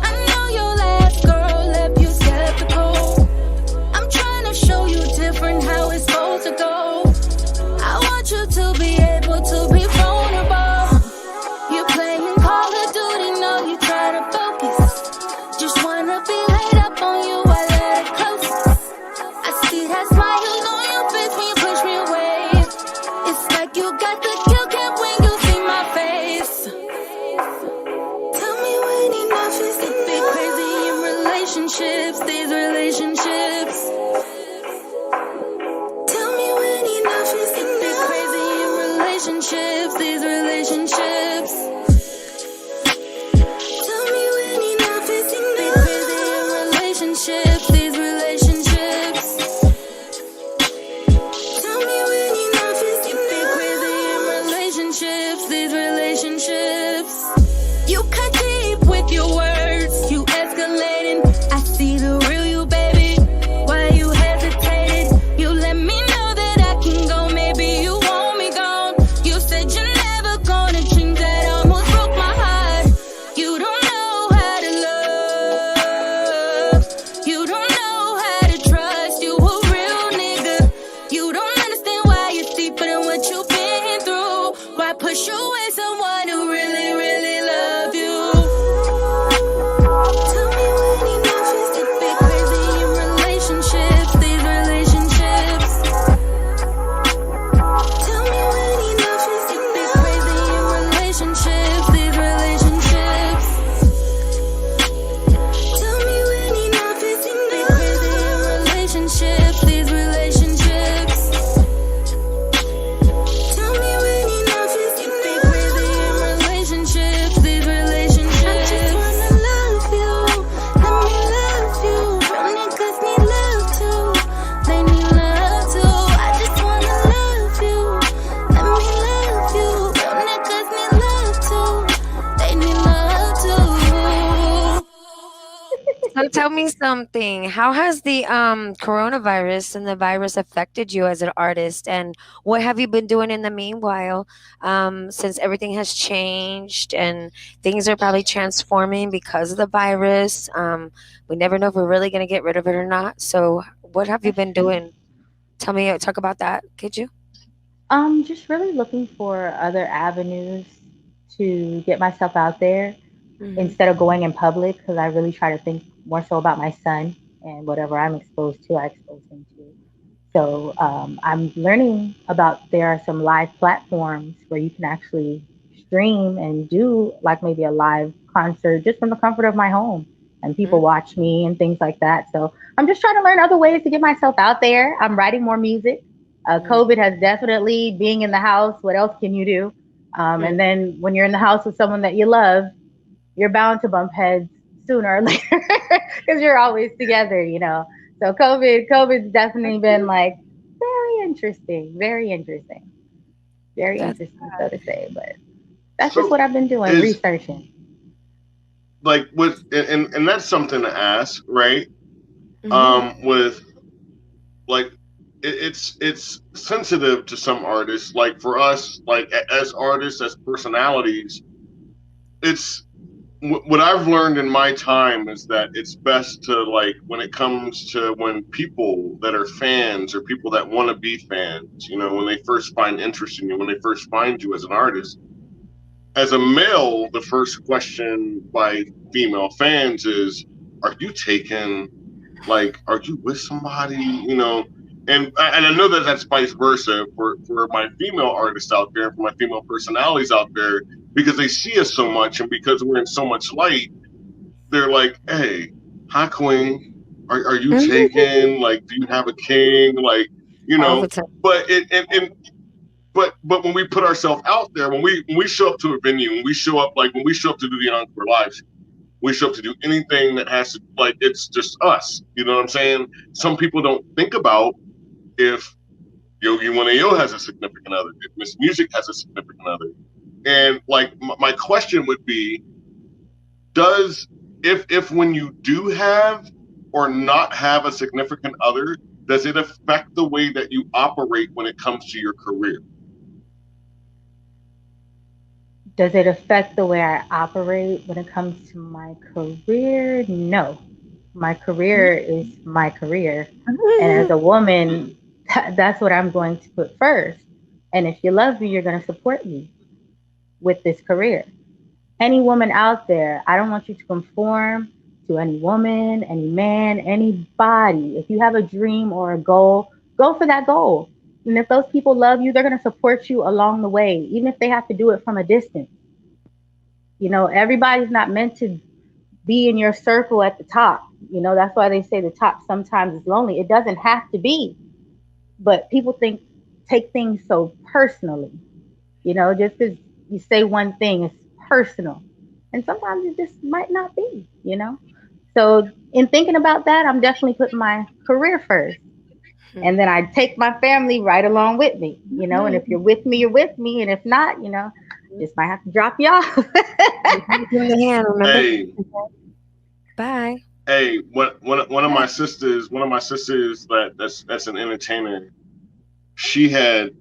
I know your last girl left you skeptical. I'm trying to show you different how it's supposed to go. I want you to be able to be vulnerable. You're playing Call of Duty, no, you try to focus. Just wanna be laid up on you, I let it close. I see that smile on your face when you push me away. It's like you got the kill cam when you see my face. Tell me when enough is enough. Be crazy in relationships, these relationships. Tell me when enough is enough. Be crazy in relationships, these relationships. Tell me when enough is enough. Be crazy in relationships, these relationships. Tell me when enough is enough. Be crazy in relationships, these relationships. You cut deep with your words, you escalating. I see the real you, baby. Why you hesitated? You let me know that I can go. Maybe you want me gone. You said you're never gonna change. That almost broke my heart. You don't know how to love. You don't know how to trust. You a real nigga. You don't understand why it's deeper than what you've been through. Why push away someone who really, really love you? Tell me when enough is enough. Be crazy in relationships, these relationships. Tell me when enough is enough. Be crazy in relationships, these relationships. Tell me when enough is enough. Be crazy in relationships, these relationships. Tell me when enough is enough. Be crazy in relationships, these relationships. I just wanna love you, let me love you. Real niggas need love too, they need love too. I just wanna love you, let me love you. Real niggas need love too, they need love too. So tell me something. How has the coronavirus and the virus affected you as an artist, and what have you been doing in the meanwhile, since everything has changed and things are probably transforming because of the virus? We never know if we're really going to get rid of it or not. So what have you been doing? Talk about that, could you? Just really looking for other avenues to get myself out there instead of going in public, because I really try to think more so about my son, and whatever I'm exposed to, I expose him to. So I'm learning about there are some live platforms where you can actually stream and do like maybe a live concert just from the comfort of my home, and people watch me and things like that. So I'm just trying to learn other ways to get myself out there. I'm writing more music. COVID has definitely, being in the house, what else can you do? And then when you're in the house with someone that you love, you're bound to bump heads. sooner or later because you're always together, you know. So COVID's definitely been like very interesting, That's so to say. But that's So just what I've been doing, is researching. like with and that's something to ask, right? mm-hmm. With like it's sensitive to some artists. Like for us, like as artists, as personalities, it's what I've learned in my time is that it's best to, like, when it comes to when people that are fans or people that want to be fans, you know, when they first find interest in you, when they first find you as an artist, as a male, the first question by female fans is, are you taken? Like, are you with somebody? You know, and I know that that's vice versa for my female artists out there, for my female personalities out there, because they see us so much and because we're in so much light, they're like, hey, hi, queen. Are you taken? Like, do you have a king? Like, you All know, the time. but but when we put ourselves out there, when we show up to a venue, when we show up to do the Encore Live, we show up to do anything that has to, like, it's just us. You know what I'm saying? Some people don't think about if Yogi 1AO has a significant other, if Miss Music has a significant other. And like my question would be, does if when you do have or not have a significant other, does it affect the way that you operate when it comes to your career? Does it affect the way I operate when it comes to my career? No. My career is my career. And as a woman, that's what I'm going to put first. And if you love me, you're going to support me with this career. Any woman out there, I don't want you to conform to any woman, any man, anybody. If you have a dream or a goal, go for that goal. And if those people love you, they're going to support you along the way, even if they have to do it from a distance. You know, everybody's not meant to be in your circle at the top. You know, that's why they say the top sometimes is lonely. It doesn't have to be. But people take things so personally. You know, just because you say one thing, it's personal. And sometimes it just might not be, you know? So in thinking about that, I'm definitely putting my career first. And then I take my family right along with me, you know, and if you're with me, you're with me. And if not, you know, just might have to drop you off. Give me a hand, remember? Hey, Bye. hey, one of my sisters, that's an entertainer. We had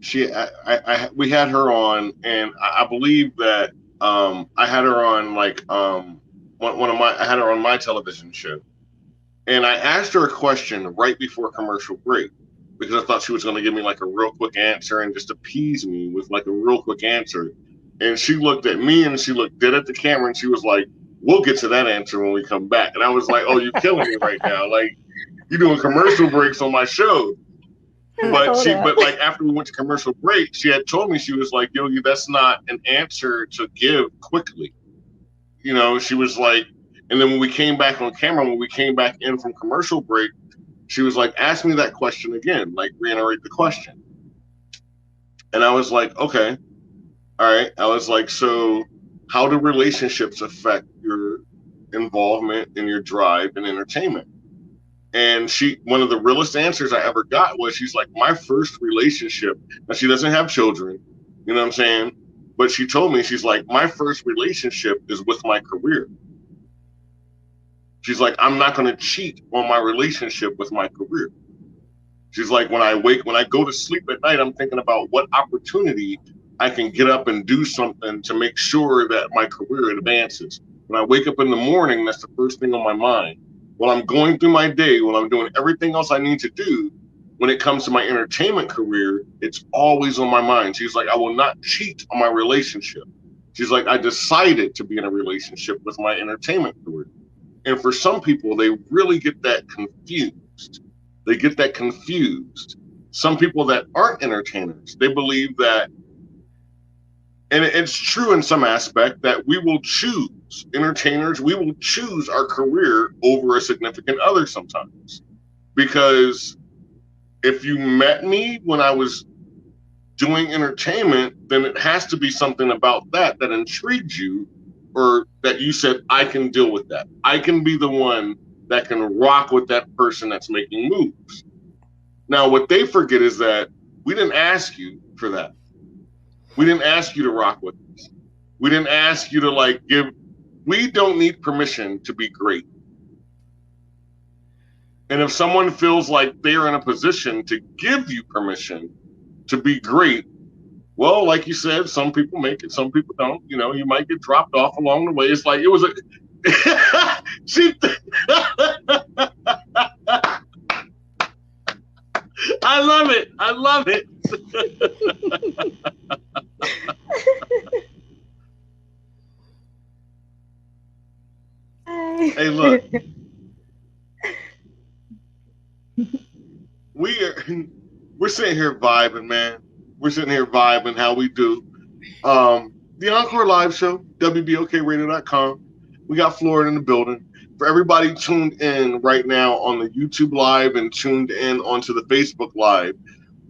her on, and I believe that I had her on like I had her on my television show, and I asked her a question right before commercial break because I thought she was going to give me like a real quick answer and just appease me with like a real quick answer. And she looked at me and she looked dead at the camera and she was like, "We'll get to that answer when we come back." And I was like, "Oh, you're killing me right now! Like, you're doing commercial breaks on my show." But like after we went to commercial break, she had told me, she was like, "Yogi, that's not an answer to give quickly." You know, she was like, and then when we came back on camera, when we came back in from commercial break, she was like, "Ask me that question again, like reiterate the question." And I was like, "Okay, all right." I was like, "So how do relationships affect your involvement and your drive in entertainment?" And one of the realest answers I ever got was, she's like, "My first relationship," now she doesn't have children, you know what I'm saying? But she told me, she's like, "My first relationship is with my career." She's like, "I'm not going to cheat on my relationship with my career." She's like, when I go to sleep at night, I'm thinking about what opportunity I can get up and do something to make sure that my career advances. When I wake up in the morning, that's the first thing on my mind. While I'm going through my day, while I'm doing everything else I need to do, when it comes to my entertainment career, it's always on my mind. She's like, "I will not cheat on my relationship." She's like, "I decided to be in a relationship with my entertainment career." And for some people, they really get that confused. Some people that aren't entertainers, they believe that, and it's true in some aspect, that we will choose entertainers, we will choose our career over a significant other sometimes. Because if you met me when I was doing entertainment, then it has to be something about that intrigued you or that you said, I can deal with that. I can be the one that can rock with that person that's making moves. Now, what they forget is that we didn't ask you for that. We didn't ask you to rock with us. We didn't ask you to like we don't need permission to be great. And if someone feels like they're in a position to give you permission to be great, well, like you said, some people make it, some people don't. You know, you might get dropped off along the way. It's like it was a. I love it. I love it. Hey, look. We're sitting here vibing, man. We're sitting here vibing how we do. The Encore live show, WBOKRadio.com. We got Florida in the building. For everybody tuned in right now on the YouTube live and tuned in onto the Facebook live,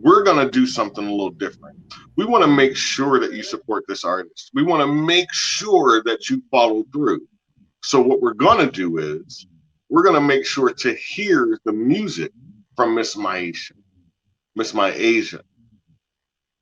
we're going to do something a little different. We want to make sure that you support this artist. We want to make sure that you follow through. So what we're going to do is we're going to make sure to hear the music from Miss MieAshia,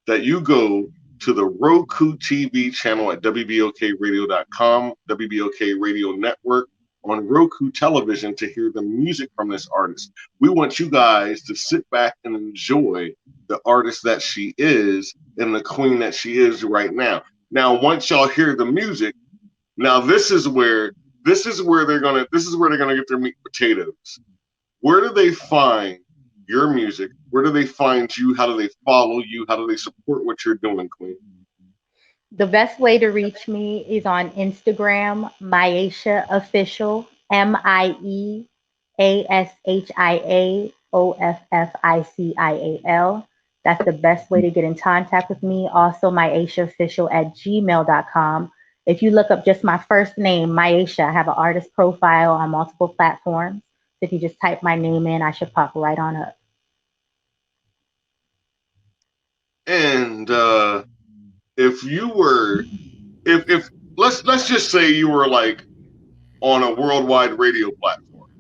that you go to the Roku TV channel at WBOKRadio.com, WBOK Radio Network, on Roku television to hear the music from this artist. We want you guys to sit back and enjoy the artist that she is and the queen that she is right now. Now, once y'all hear the music, now this is where they're gonna get their meat and potatoes. Where do they find your music? Where do they find you? How do they follow you? How do they support what you're doing, Queen? The best way to reach me is on Instagram, MieAshia Official, MieAshiaOfficial. That's the best way to get in contact with me. Also, MieAshiaOfficial@gmail.com. If you look up just my first name, MieAshia, I have an artist profile on multiple platforms. So if you just type my name in, I should pop right on up. And if let's just say you were like on a worldwide radio platform.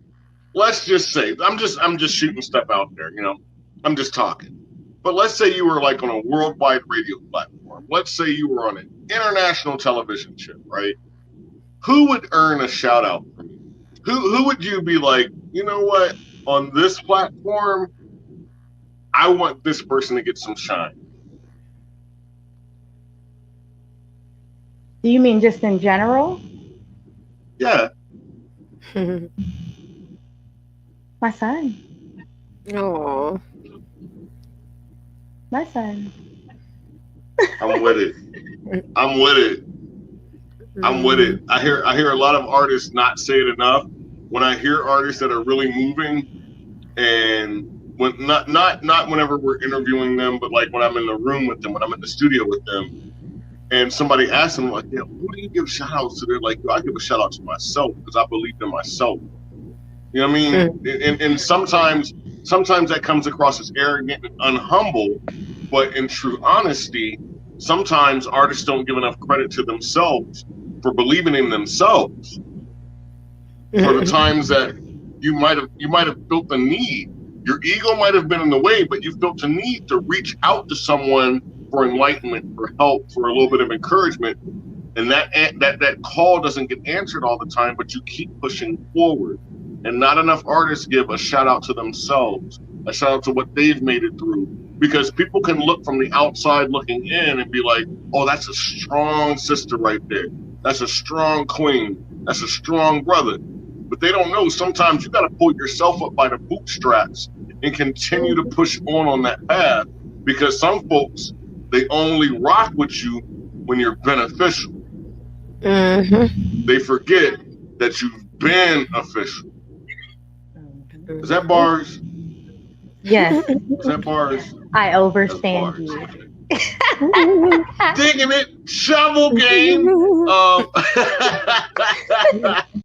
Let's just say I'm just shooting stuff out there, you know. I'm just talking. But let's say you were like on a worldwide radio platform. Let's say you were on an international television show, right? Who would earn a shout out from you? Who would you be like, you know what? On this platform, I want this person to get some shine. Do you mean just in general? Yeah. My son. Oh. My son. I'm with it. I'm with it. I'm with it. I hear a lot of artists not say it enough. When I hear artists that are really moving, and when not whenever we're interviewing them, but like when I'm in the room with them, when I'm in the studio with them, and somebody asks them like, yeah, who do you give shout outs to? They're like, I give a shout out to myself because I believe in myself. You know what I mean? And sometimes that comes across as arrogant and unhumble, but in true honesty, sometimes artists don't give enough credit to themselves for believing in themselves. For the times that you might have felt the need. Your ego might have been in the way, but you felt the need to reach out to someone for enlightenment, for help, for a little bit of encouragement. And that call doesn't get answered all the time, but you keep pushing forward. And not enough artists give a shout out to themselves, a shout out to what they've made it through. Because people can look from the outside looking in and be like, oh, that's a strong sister right there. That's a strong queen. That's a strong brother. But they don't know sometimes you got to pull yourself up by the bootstraps and continue to push on that path, because some folks, they only rock with you when you're beneficial. They forget that you've been official. Is that bars? Yes. Is that bars? I overstand you. Digging it, shovel game.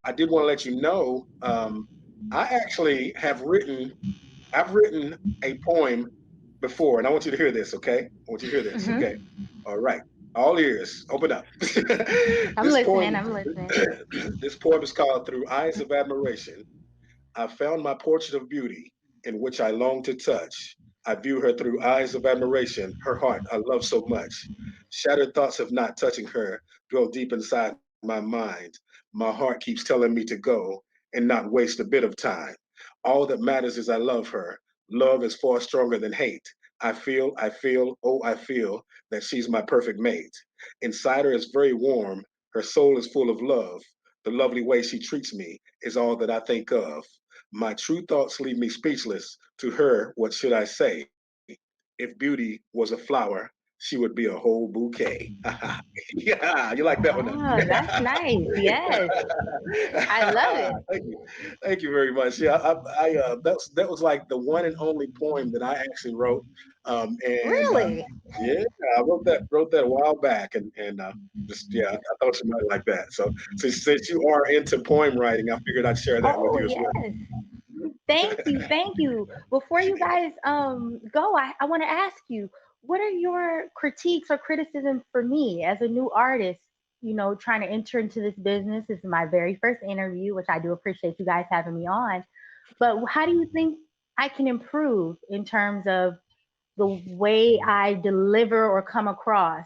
I did want to let you know, I actually I've written a poem before, and I want you to hear this, okay? I want you to hear this, okay? All right. All ears, open up. I'm This listening. poem, I'm listening. this poem is called "Through Eyes of Admiration." I found my portrait of beauty, in which I long to touch. I view her through eyes of admiration, her heart I love so much. Shattered thoughts of not touching her dwell deep inside my mind. My heart keeps telling me to go and not waste a bit of time. All that matters is I love her. Love is far stronger than hate. I feel that she's my perfect mate. Inside her is very warm. Her soul is full of love. The lovely way she treats me is all that I think of. My true thoughts leave me speechless. To her, what should I say? If beauty was a flower, she would be a whole bouquet. Yeah, you like that one? Oh, that's nice. Yes, I love it. Thank you. Thank you very much. Yeah, that was like the one and only poem that I actually wrote. And Really? yeah, I wrote that a while back, and just yeah, I thought you might like that. So since you are into poem writing, I figured I'd share that with Oh, you as well. yes. Thank you. Thank you. Before you guys go, I want to ask you, what are your critiques or criticism for me as a new artist, trying to enter into this business? This is my very first interview, which I do appreciate you guys having me on. But how do you think I can improve in terms of the way I deliver or come across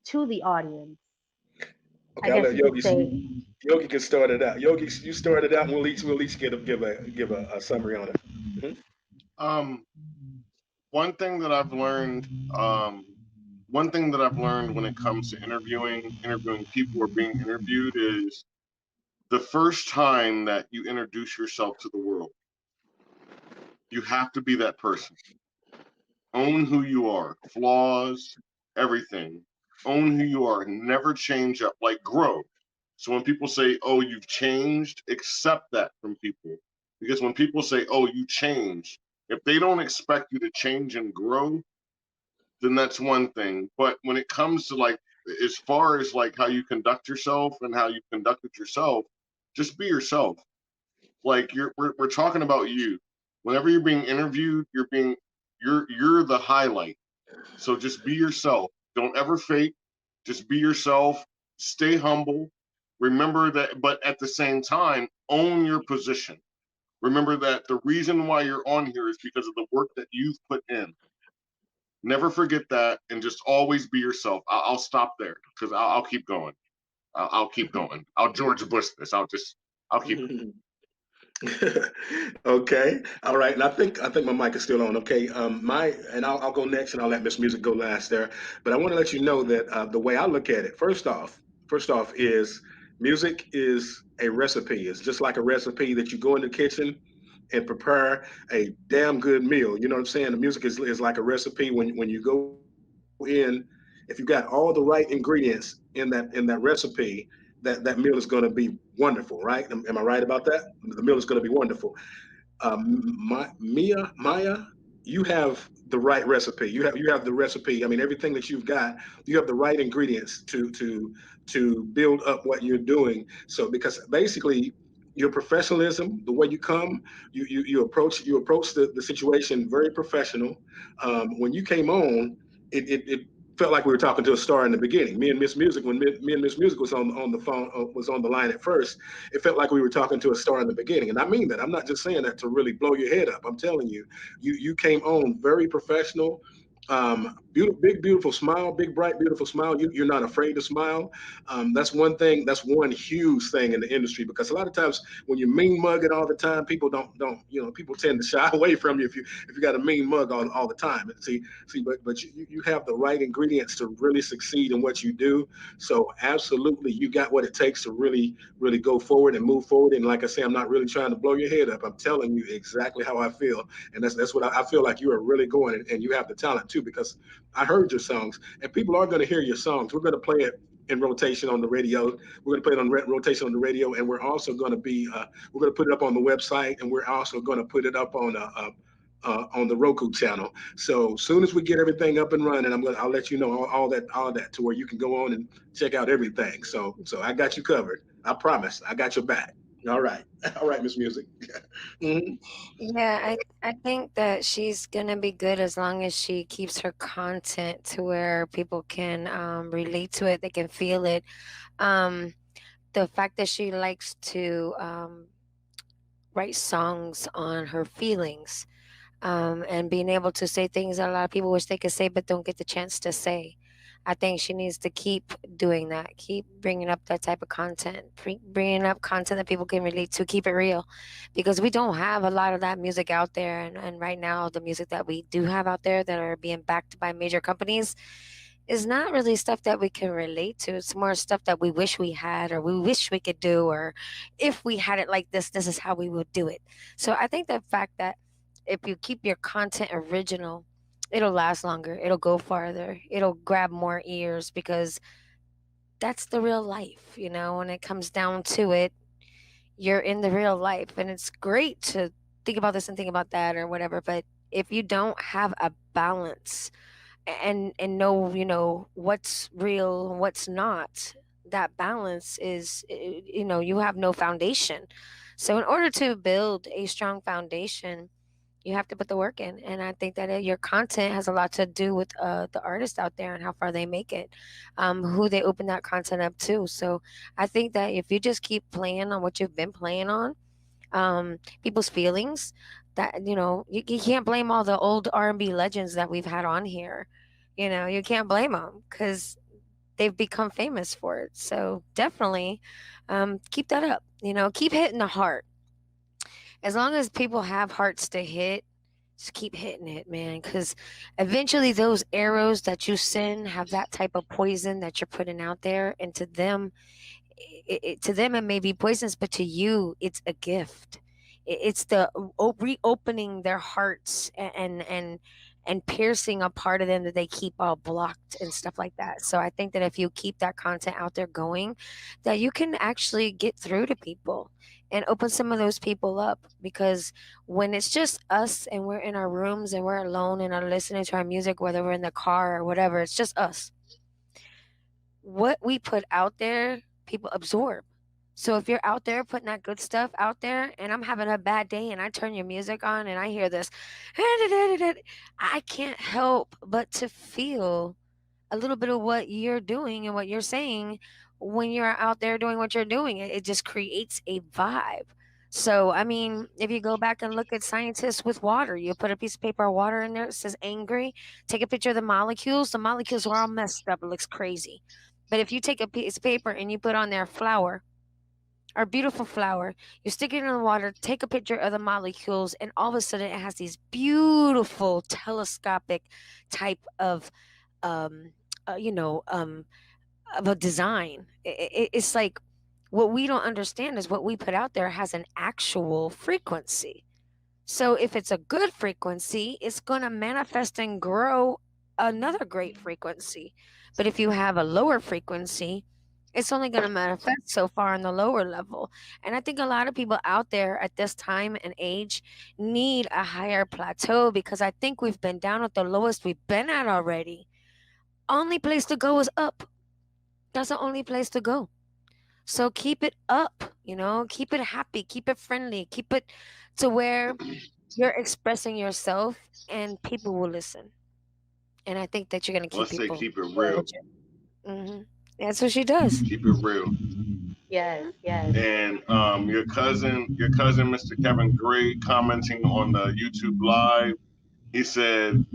to the audience? I Okay, I'll guess let you could say. Yogi can start it out. Yogi, you start it out, and we'll each give a summary on it. Mhm. Um, one thing that I've learned, one thing that I've learned when it comes to interviewing people or being interviewed is the first time that you introduce yourself to the world, you have to be that person. Own who you are, flaws, everything. Own who you are. Never change up, like grow. So when people say, oh, you've changed, accept that from people. Because when people say, oh, you changed, if they don't expect you to change and grow, then that's one thing. But when it comes to like, as far as like how you conduct yourself and how you conducted yourself, just be yourself. Like we're talking about you. Whenever you're being interviewed, you're the highlight. So just be yourself. Don't ever fake. Just be yourself. Stay humble. Remember that, but at the same time, own your position. Remember that the reason why you're on here is because of the work that you've put in. Never forget that, and just always be yourself. I'll stop there because I'll keep going. I'll keep going. I'll George Bush this. I'll keep. Okay, all right, and I think my mic is still on. Okay, I'll go next, and I'll let Miss Music go last there. But I want to let you know that the way I look at it, first off, is music is a recipe. It's just like a recipe that you go in the kitchen and prepare a damn good meal. You know what I'm saying? The music is like a recipe. When you go in, if you got all the right ingredients in that recipe, that meal is going to be wonderful, right? Am I right about that? The meal is going to be wonderful. Maya, you have the right recipe. You have the recipe. I mean, everything that you've got, you have the right ingredients to build up what you're doing. So because basically your professionalism, the way you come, you approach the situation very professional. When you came on, it felt like we were talking to a star in the beginning. Me and Miss Music, when me and Miss Music was on the phone, was on the line at first, it felt like we were talking to a star in the beginning. And I mean that. I'm not just saying that to really blow your head up. I'm telling you, you came on very professional. Beautiful, big, beautiful smile, big, bright, beautiful smile. You're not afraid to smile. That's one thing. That's one huge thing in the industry because a lot of times when you mean mug it all the time, people don't people tend to shy away from you if you got a mean mug all the time. And but you have the right ingredients to really succeed in what you do. So absolutely, you got what it takes to really go forward and move forward. And like I say, I'm not really trying to blow your head up. I'm telling you exactly how I feel, and that's what I feel like you are really going, and you have the talent too because I heard your songs, and people are going to hear your songs. We're going to play it in rotation on the radio. We're going to play it on rotation on the radio, and we're also going to we're going to put it up on the website, and we're also going to put it up on the Roku channel. So soon as we get everything up and running, I'll let you know all that to where you can go on and check out everything. So I got you covered. I promise. I got your back. All right. All right, Miss Music. Mhm. Yeah, I think that she's gonna be good as long as she keeps her content to where people can relate to it, they can feel it. Um, the fact that she likes to write songs on her feelings, and being able to say things that a lot of people wish they could say but don't get the chance to say. I think she needs to keep doing that, keep bringing up that type of content, bringing up content that people can relate to, keep it real, because we don't have a lot of that music out there. And right now, the music that we do have out there that are being backed by major companies is not really stuff that we can relate to. It's more stuff that we wish we had or we wish we could do, or if we had it like this is how we would do it. So I think the fact that if you keep your content original, it'll last longer, it'll go farther, it'll grab more ears, because that's the real life, when it comes down to it. You're in the real life, and it's great to think about this and think about that or whatever, but if you don't have a balance and know what's real and what's not, that balance is, you have no foundation. So in order to build a strong foundation, you have to put the work in. And I think that your content has a lot to do with the artists out there and how far they make it, who they open that content up to. So I think that if you just keep playing on what you've been playing on, people's feelings, that you can't blame all the old R&B legends that we've had on here. You can't blame them because they've become famous for it. So definitely, keep that up. Keep hitting the heart. As long as people have hearts to hit, just keep hitting it, man, because eventually those arrows that you send have that type of poison that you're putting out there, and to them, to them it may be poisonous, but to you it's a gift. It's the reopening their hearts, and piercing a part of them that they keep all blocked and stuff like that. So I think that if you keep that content out there going, that you can actually get through to people and open some of those people up. Because when it's just us and we're in our rooms and we're alone and are listening to our music, whether we're in the car or whatever, it's just us. What we put out there, people absorb. So if you're out there putting that good stuff out there, and I'm having a bad day and I turn your music on and I hear this, I can't help but to feel a little bit of what you're doing and what you're saying when you're out there doing what you're doing. It just creates a vibe. So, I mean, if you go back and look at scientists with water, you put a piece of paper of water in there, it says angry, take a picture of the molecules are all messed up, it looks crazy. But if you take a piece of paper and you put on there flower, our beautiful flower, you stick it in the water, take a picture of the molecules, and all of a sudden it has these beautiful telescopic type of um, uh, you know, um, of a design. It's like what we don't understand is what we put out there has an actual frequency. So if it's a good frequency, it's going to manifest and grow another great frequency. But if you have a lower frequency, it's only going to manifest so far on the lower level. And I think a lot of people out there at this time and age need a higher plateau, because I think we've been down at the lowest we've been at already. Only place to go is up. That's the only place to go. So keep it up, keep it happy, keep it friendly, keep it to where you're expressing yourself and people will listen. And I think that you're going to keep Let's say people keep it real. hmm That's what she does. Keep it real. Yes, yes. And your cousin, Mr. Kevin Gray, commenting on the YouTube live, he said,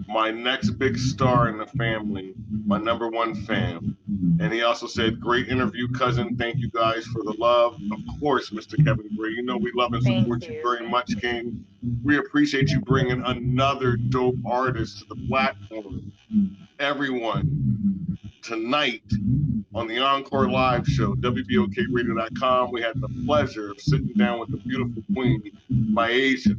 "My next big star in the family, my number one fan." And he also said, "Great interview, cousin. Thank you guys for the love." Of course, Mr. Kevin Gray, we love and Thank support you you. very much, King. We appreciate you bringing another dope artist to the platform. Everyone, tonight on the Encore Live show, WBOKRadio.com, we had the pleasure of sitting down with the beautiful queen, MieAshia.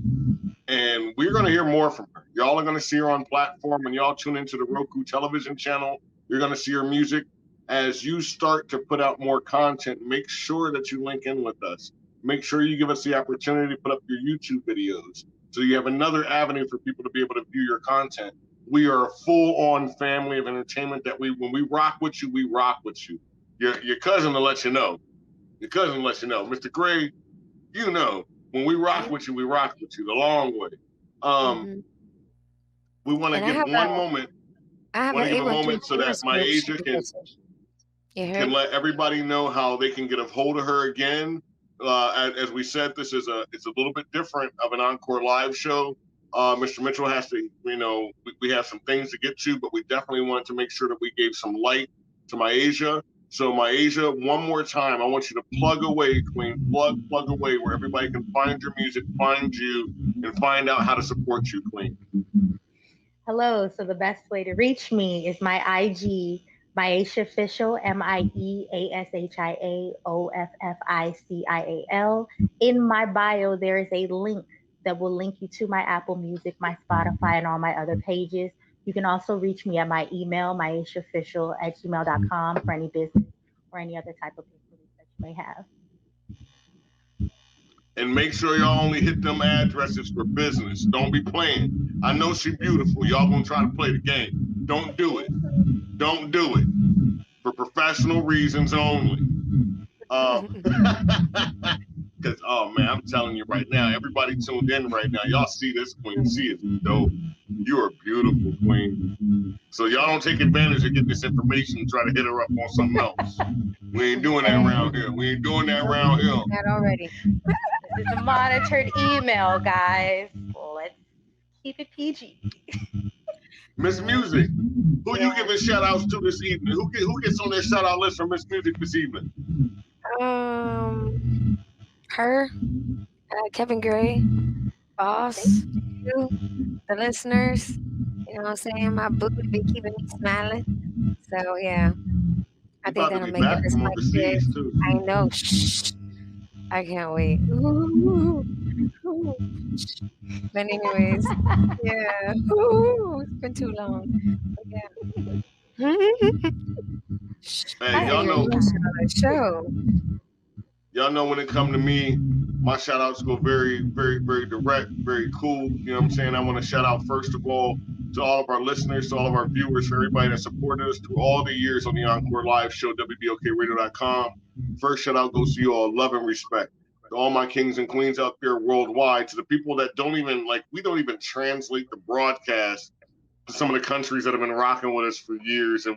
And we're going to hear more from her. Y'all are going to see her on platform, and y'all tune into the Roku television channel. You're going to see her music. As you start to put out more content, make sure that you link in with us. Make sure you give us the opportunity to put up your YouTube videos, so you have another avenue for people to be able to view your content. We are a full-on family of entertainment that when we rock with you, we rock with you. Your cousin will let you know. Your cousin will let you know. Mr. Gray, you know, when we rock with you, we rock with you the long way. We want to And give one moment. I have Want an to give a moment so that MieAshia can let everybody know how they can get a hold of her again. As we said, it's a little bit different of an Encore live show. Mr. Mitchell has to, you know, we have some things to get to, but we definitely wanted to make sure that we gave some light to MieAshia. So MieAshia, one more time, I want you to plug away, Queen, plug away where everybody can find your music, find you, and find out how to support you, Queen. Hello. So the best way to reach me is my IG, MieAshia Official, MieAshia In my bio, there is a link that will link you to my Apple Music, my Spotify, and all my other pages. You can also reach me at my email, MieAshiaOfficial@gmail.com, for any business or any other type of inquiries that you may have. And make sure y'all only hit them addresses for business. Don't be playing. I know she's beautiful. Y'all gonna try to play the game. Don't do it. Don't do it. For professional reasons only. Because, oh man, I'm telling you right now, everybody tuned in right now, y'all see this queen. She is dope. You are beautiful, queen. So y'all don't take advantage of getting this information and try to hit her up on something else. We ain't doing that around here. We ain't doing that around here. That already. This is a monitored email, guys. Let's keep it PG. Miss Music, who you giving shout outs to this evening? Who gets on their shout out list for Miss Music this evening? Her, Kevin Gray, Boss, you, the listeners. You know what I'm saying? My boo to be keeping me smiling. So yeah, I think that'll make it this much day. I know. Shh. I can't wait. Ooh. But anyways, yeah. Ooh, it's been too long. But yeah. Hey, y'all know. Show. Y'all know when it come to me, my shout outs go very, very, very direct, very cool. You know what I'm saying? I want to shout out first of all to all of our listeners, to all of our viewers, for everybody that supported us through all the years on the Encore live show, WBOKRadio.com. First shout out goes to you all, love and respect. To all my kings and queens out there worldwide, to the people that don't even, like, we don't even translate the broadcast to some of the countries that have been rocking with us for years. And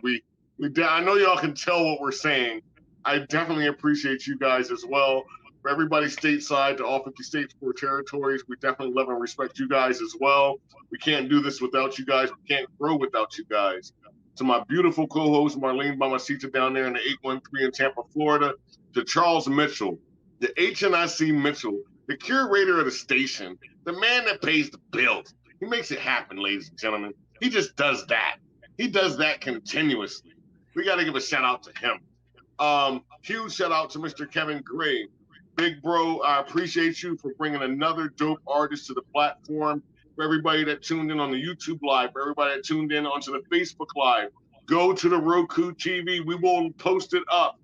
I know y'all can tell what we're saying. I definitely appreciate you guys as well. For everybody stateside, to all 50 states, 4 territories, we definitely love and respect you guys as well. We can't do this without you guys. We can't grow without you guys. To my beautiful co-host, Marlene Bamasita down there in the 813 in Tampa, Florida. To Charles Mitchell, the HNIC Mitchell, the curator of the station, the man that pays the bills. He makes it happen, ladies and gentlemen. He just does that. He does that continuously. We got to give a shout out to him. Huge shout out to Mr. Kevin Gray. Big bro, I appreciate you for bringing another dope artist to the platform. For everybody that tuned in on the YouTube live, for everybody that tuned in onto the Facebook live, go to the Roku TV. We will post it up.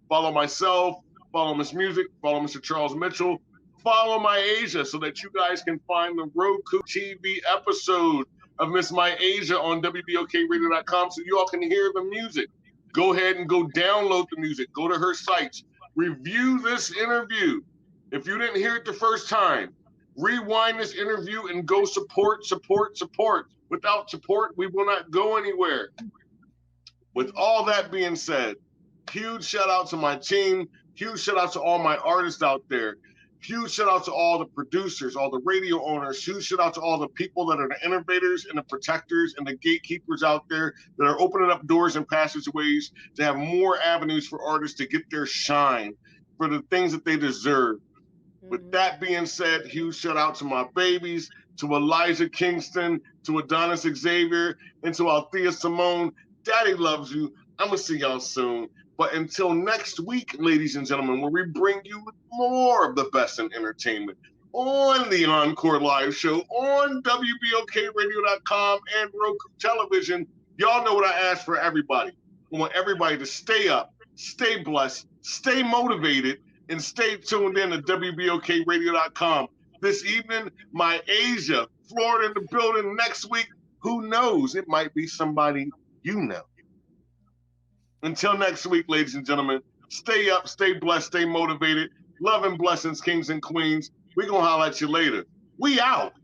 Follow myself, follow Miss Music, follow Mr. Charles Mitchell, follow MieAshia so that you guys can find the Roku TV episode of Miss MieAshia on WBOKRadio.com so you all can hear the music. Go ahead and go download the music. Go to her sites. Review this interview. If you didn't hear it the first time, rewind this interview and go support. Without support, we will not go anywhere. With all that being said, huge shout out to my team. Huge shout out to all my artists out there. Huge shout out to all the producers, all the radio owners. Huge shout out to all the people that are the innovators and the protectors and the gatekeepers out there that are opening up doors and passageways to have more avenues for artists to get their shine for the things that they deserve. With that being said, huge shout out to my babies, to Elijah Kingston, to Adonis Xavier, and to Althea Simone. Daddy loves you. I'm going to see y'all soon. But until next week, ladies and gentlemen, where we bring you more of the best in entertainment on the Encore Live Show on WBOKRadio.com and Roku Television. Y'all know what I ask for everybody. I want everybody to stay up, stay blessed, stay motivated, and stay tuned in to WBOKRadio.com. This evening, MieAshia, Florida in the building. Next week, who knows? It might be somebody you know. Until next week, ladies and gentlemen, stay up, stay blessed, stay motivated. Love and blessings, kings and queens. We gonna holler at you later. We out.